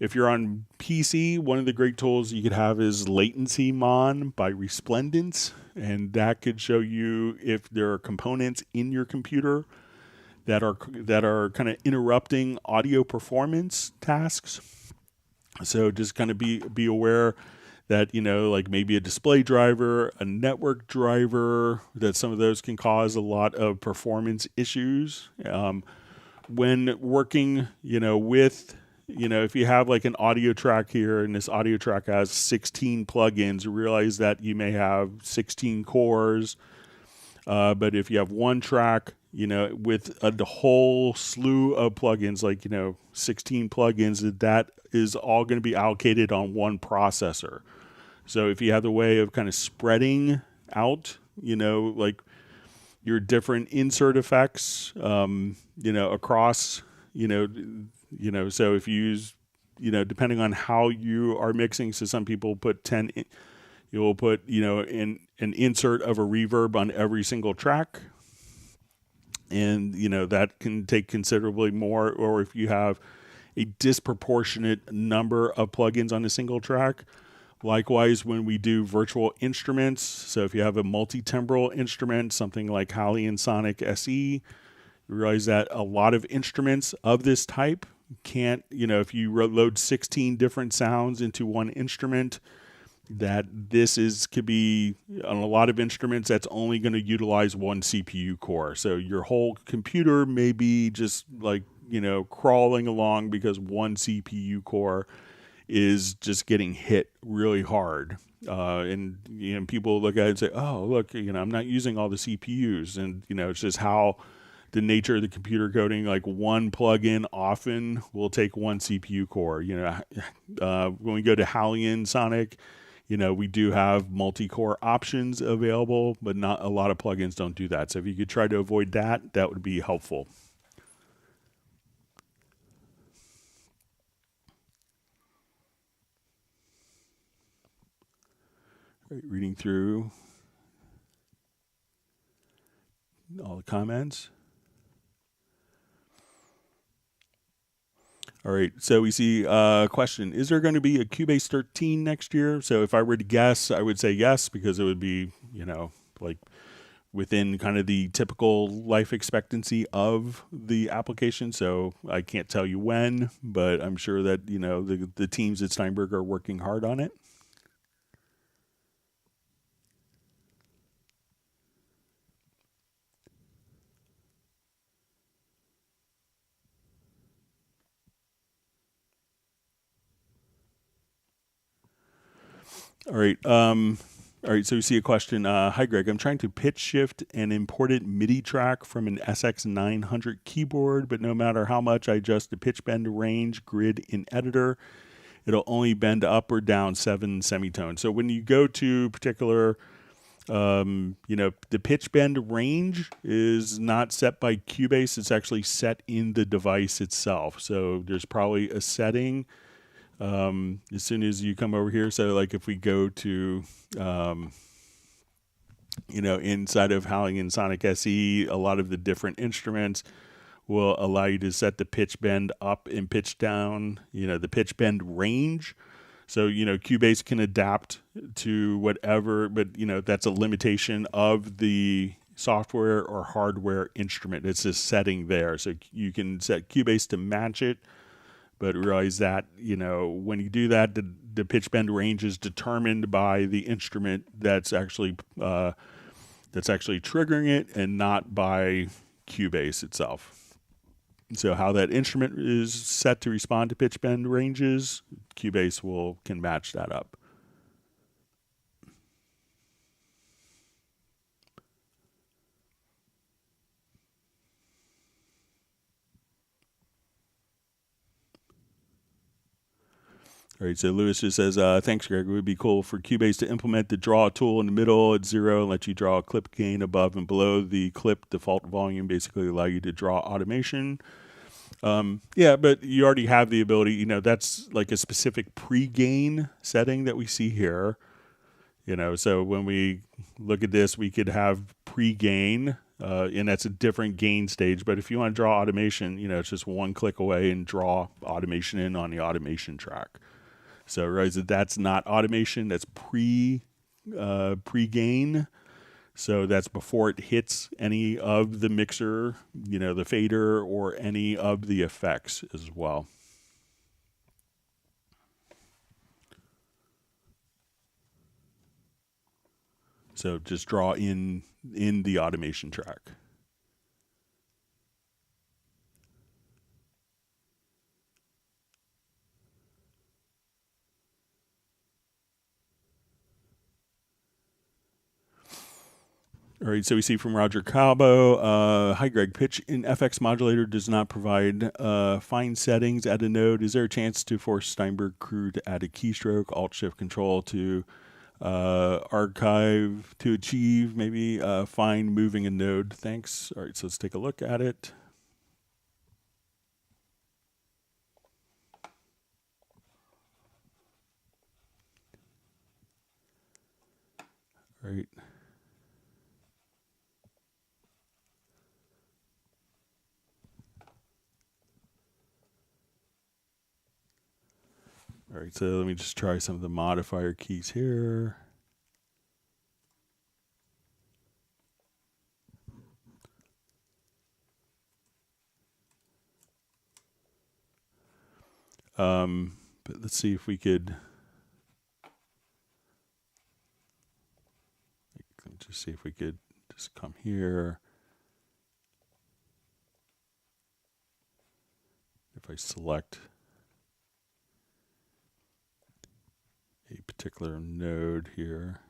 Speaker 1: If you're on PC, one of the great tools you could have is Latency Mon by Resplendence, and that could show you if there are components in your computer that are kind of interrupting audio performance tasks. So just kind of be aware that, like maybe a display driver, a network driver, that some of those can cause a lot of performance issues. When working, with, if you have like an audio track here, and this audio track has 16 plugins, realize that you may have 16 cores. But if you have one track, with the whole slew of plugins, like, 16 plugins, that is all going to be allocated on one processor. So if you have the way of kind of spreading out, like your different insert effects, across, so if you use, depending on how you are mixing, so some people put 10, you'll put, in an insert of a reverb on every single track. And, that can take considerably more. Or if you have a disproportionate number of plugins on a single track. Likewise, when we do virtual instruments, so if you have a multi-timbral instrument, something like Hallian Sonic SE, you realize that a lot of instruments of this type can't, if you load 16 different sounds into one instrument, that could be on a lot of instruments that's only going to utilize one CPU core. So your whole computer may be just like, crawling along because one CPU core is just getting hit really hard. And people look at it and say, oh, look, I'm not using all the CPUs. And, it's just how the nature of the computer coding, like one plugin often will take one CPU core. When we go to Hallian Sonic, we do have multi-core options available, but not a lot of plugins don't do that. So if you could try to avoid that, that would be helpful. Right, reading through all the comments. All right, so we see a question. Is there going to be a Cubase 13 next year? So if I were to guess, I would say yes, because it would be, like within kind of the typical life expectancy of the application. So I can't tell you when, but I'm sure that, the teams at Steinberg are working hard on it. All right. All right. So we see a question. Hi, Greg. I'm trying to pitch shift an imported MIDI track from an SX900 keyboard, but no matter how much I adjust the pitch bend range grid in editor, it'll only bend up or down 7 semitones. So when you go to particular, the pitch bend range is not set by Cubase. It's actually set in the device itself. So there's probably a setting as soon as you come over here. So like if we go to, inside of Hallian Sonic SE, a lot of the different instruments will allow you to set the pitch bend up and pitch down, the pitch bend range. So, Cubase can adapt to whatever, but, that's a limitation of the software or hardware instrument. It's a setting there. So you can set Cubase to match it. But realize that, when you do that, the pitch bend range is determined by the instrument that's actually triggering it, and not by Cubase itself. So how that instrument is set to respond to pitch bend ranges, Cubase can match that up. All right, so Lewis just says, thanks, Greg. It would be cool for Cubase to implement the draw tool in the middle at 0 and let you draw a clip gain above and below the clip default volume, basically allow you to draw automation. Yeah, but you already have the ability, that's like a specific pre-gain setting that we see here. So when we look at this, we could have pre-gain, and that's a different gain stage. But if you want to draw automation, it's just one click away and draw automation in on the automation track. So realize that that's not automation, that's pre-gain. So that's before it hits any of the mixer, the fader, or any of the effects as well. So just draw in the automation track. All right, so we see from Roger Calbo, hi Greg, pitch in FX modulator does not provide fine settings at a node. Is there a chance to force Steinberg crew to add a keystroke, Alt-Shift-Control to archive to achieve maybe fine moving a node? Thanks. All right, so let's take a look at it. All right. All right, so let me just try some of the modifier keys here. But let's see if we could, let me just see if we could just come here. If I select a particular node here.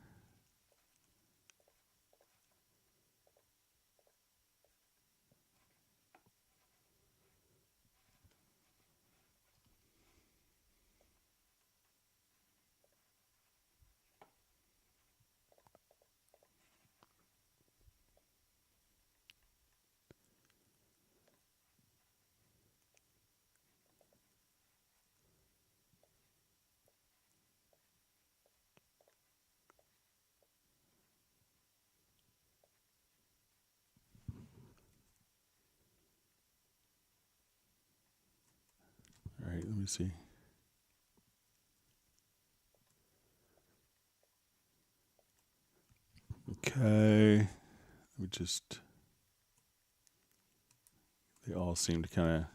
Speaker 1: All right, let me see. Okay, let me just, they all seem to kind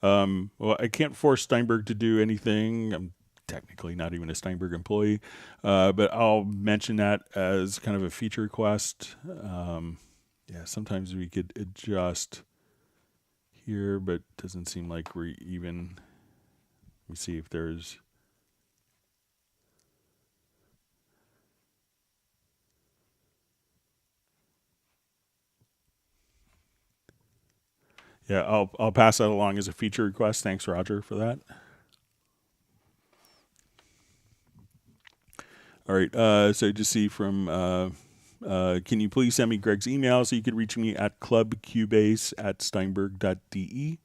Speaker 1: of, well, I can't force Steinberg to do anything. I'm technically not even a Steinberg employee, but I'll mention that as kind of a feature request. Yeah, sometimes we could adjust here, but it doesn't seem like we're even, let me see if there's, yeah, I'll pass that along as a feature request. Thanks, Roger, for that. All right, so just see from, can you please send me Greg's email so you could reach me at clubcubase@steinberg.de.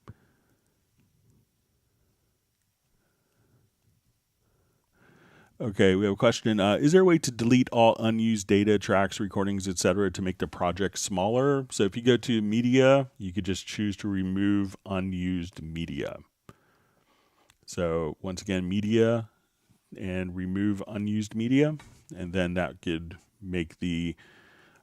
Speaker 1: Okay, we have a question. Is there a way to delete all unused data, tracks, recordings, etc., to make the project smaller? So if you go to media, you could just choose to remove unused media. So once again, media and remove unused media, and then that could make the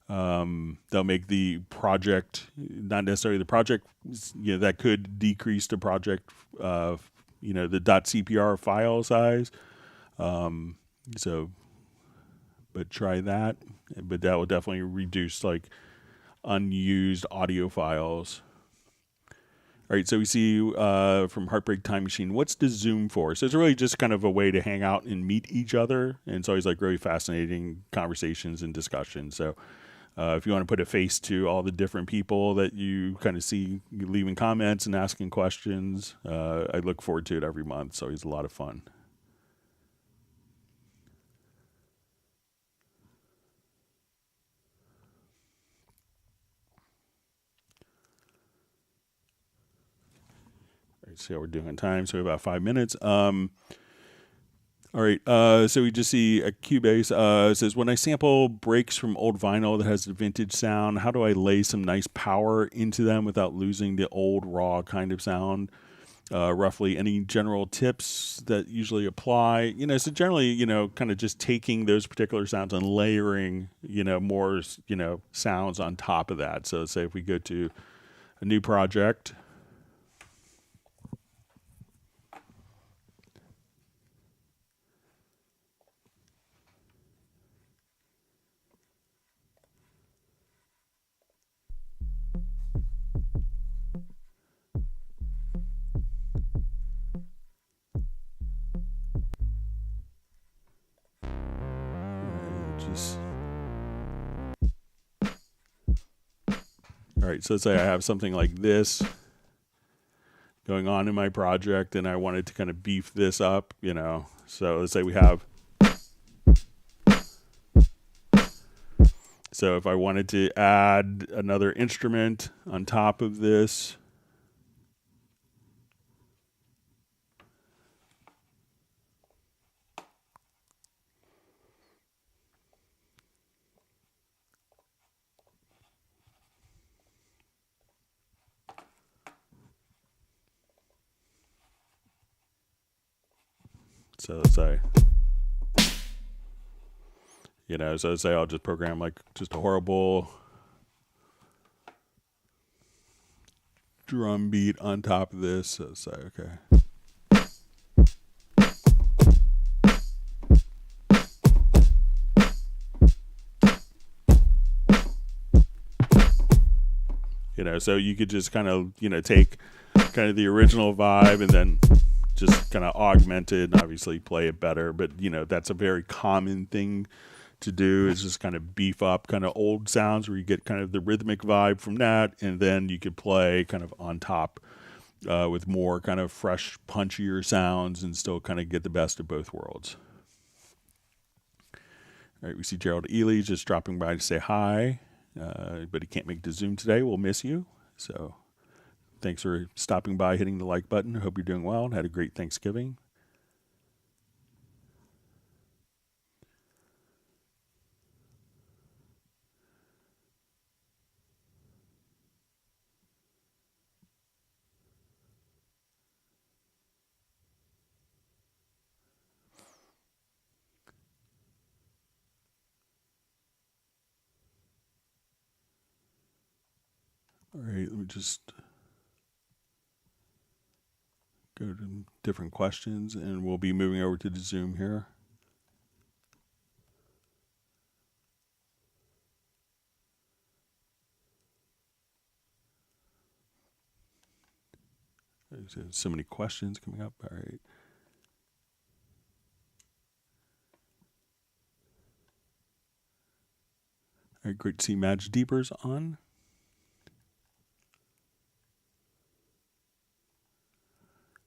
Speaker 1: they'll make the project, not necessarily the project, that could decrease the project, the .cpr file size. So, but try that. But that will definitely reduce like unused audio files. All right, so we see from Heartbreak Time Machine, what's the Zoom for? So it's really just kind of a way to hang out and meet each other. And it's always like really fascinating conversations and discussions. So if you want to put a face to all the different people that you kind of see leaving comments and asking questions, I look forward to it every month. So it's a lot of fun. See how we're doing in time. So we have about 5 minutes. All right. So we just see a Cubase says, when I sample breaks from old vinyl that has a vintage sound, how do I lay some nice power into them without losing the old raw kind of sound? Roughly any general tips that usually apply? So generally, kind of just taking those particular sounds and layering, more, sounds on top of that. So say if we go to a new project, just All right, so let's say I have something like this going on in my project and I wanted to kind of beef this up, So let's say we have, so if I wanted to add another instrument on top of this, so let's say, so let's say I'll just program like just a horrible drum beat on top of this. So say, okay. So you could just kind of, take kind of the original vibe and then just kind of augment it and obviously play it better. But, that's a very common thing to do, is just kind of beef up kind of old sounds where you get kind of the rhythmic vibe from that. And then you could play kind of on top with more kind of fresh, punchier sounds and still kind of get the best of both worlds. All right, we see Gerald Ely just dropping by to say hi, but he can't make the Zoom today. We'll miss you. So thanks for stopping by, hitting the like button. I hope you're doing well and had a great Thanksgiving. All right, let me just go to different questions, and we'll be moving over to the Zoom here. There's so many questions coming up. All right. All right, great to see Madge Deepers on.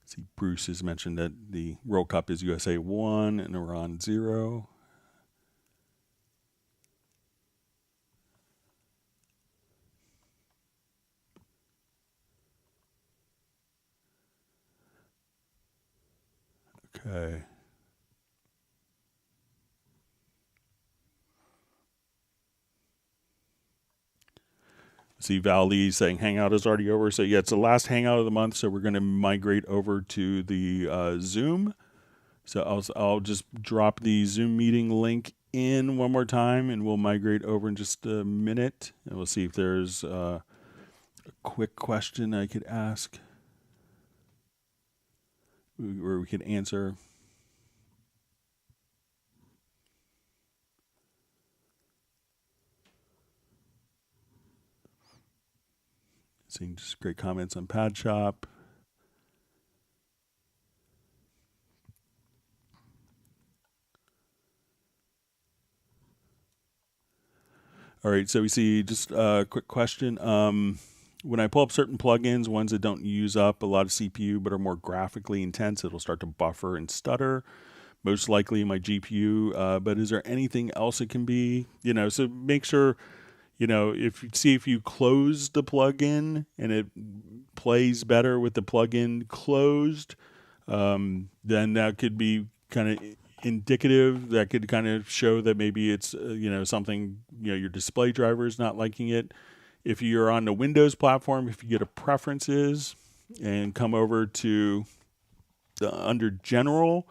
Speaker 1: See, Bruce has mentioned that the World Cup is USA 1 and Iran 0. Okay. See Val Lee saying Hangout is already over. So yeah, it's the last Hangout of the month. So we're going to migrate over to the Zoom. So I'll just drop the Zoom meeting link in one more time, and we'll migrate over in just a minute. And we'll see if there's a quick question I could ask, where we could answer. Seeing just great comments on Pad Shop. All right, so we see just a quick question. When I pull up certain plugins, ones that don't use up a lot of CPU but are more graphically intense, it'll start to buffer and stutter. Most likely my GPU, but is there anything else it can be? So make sure, if you close the plugin and it plays better with the plugin closed, then that could be kind of indicative. That could kind of show that maybe it's something, your display driver is not liking it. If you're on the Windows platform, if you go to preferences and come over to under general,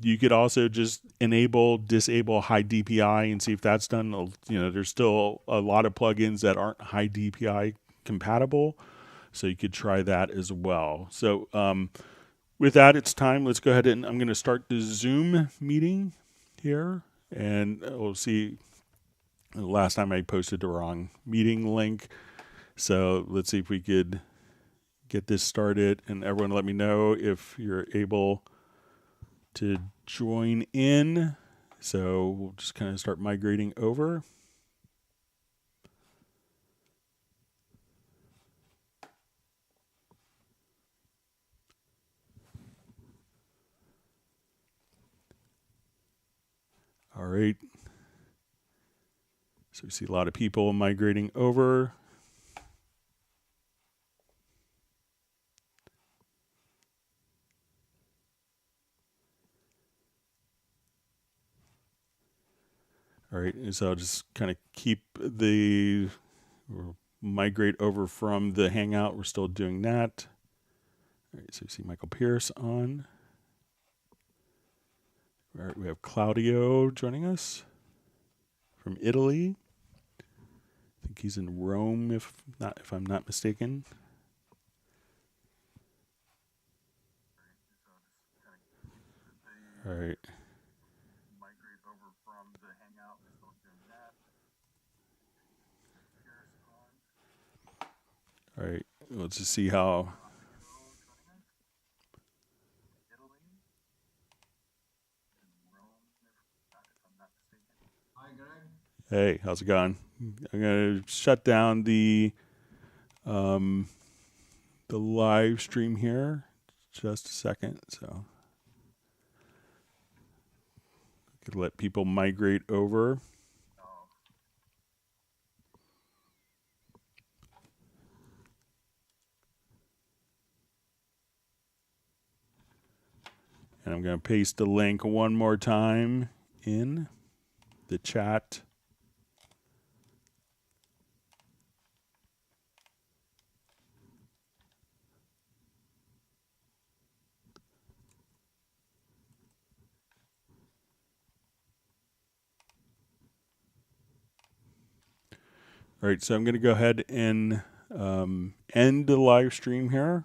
Speaker 1: you could also just disable high DPI and see if that's done. There's still a lot of plugins that aren't high DPI compatible, so you could try that as well. So with that, it's time. Let's go ahead and I'm going to start the Zoom meeting here, and we'll see. Last time I posted the wrong meeting link, so let's see if we could get this started. And everyone, let me know if you're able to join in. So we'll just kind of start migrating over. All right. So we see a lot of people migrating over. All right, and so I'll just kind of keep or migrate over from the Hangout. We're still doing that. All right, so you see Michael Pierce on. All right, we have Claudio joining us from Italy. I think he's in Rome, if I'm not mistaken. All right. Migrate over from the Hangout. We're still doing that. All right. Let's just see how. Hey, how's it going? I'm gonna shut down the live stream here. Just a second, so I could let people migrate over. And I'm going to paste the link one more time in the chat. All right, so I'm going to go ahead and end the live stream here.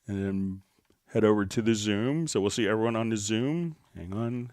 Speaker 1: And then head over to the Zoom. So we'll see everyone on the Zoom. Hang on.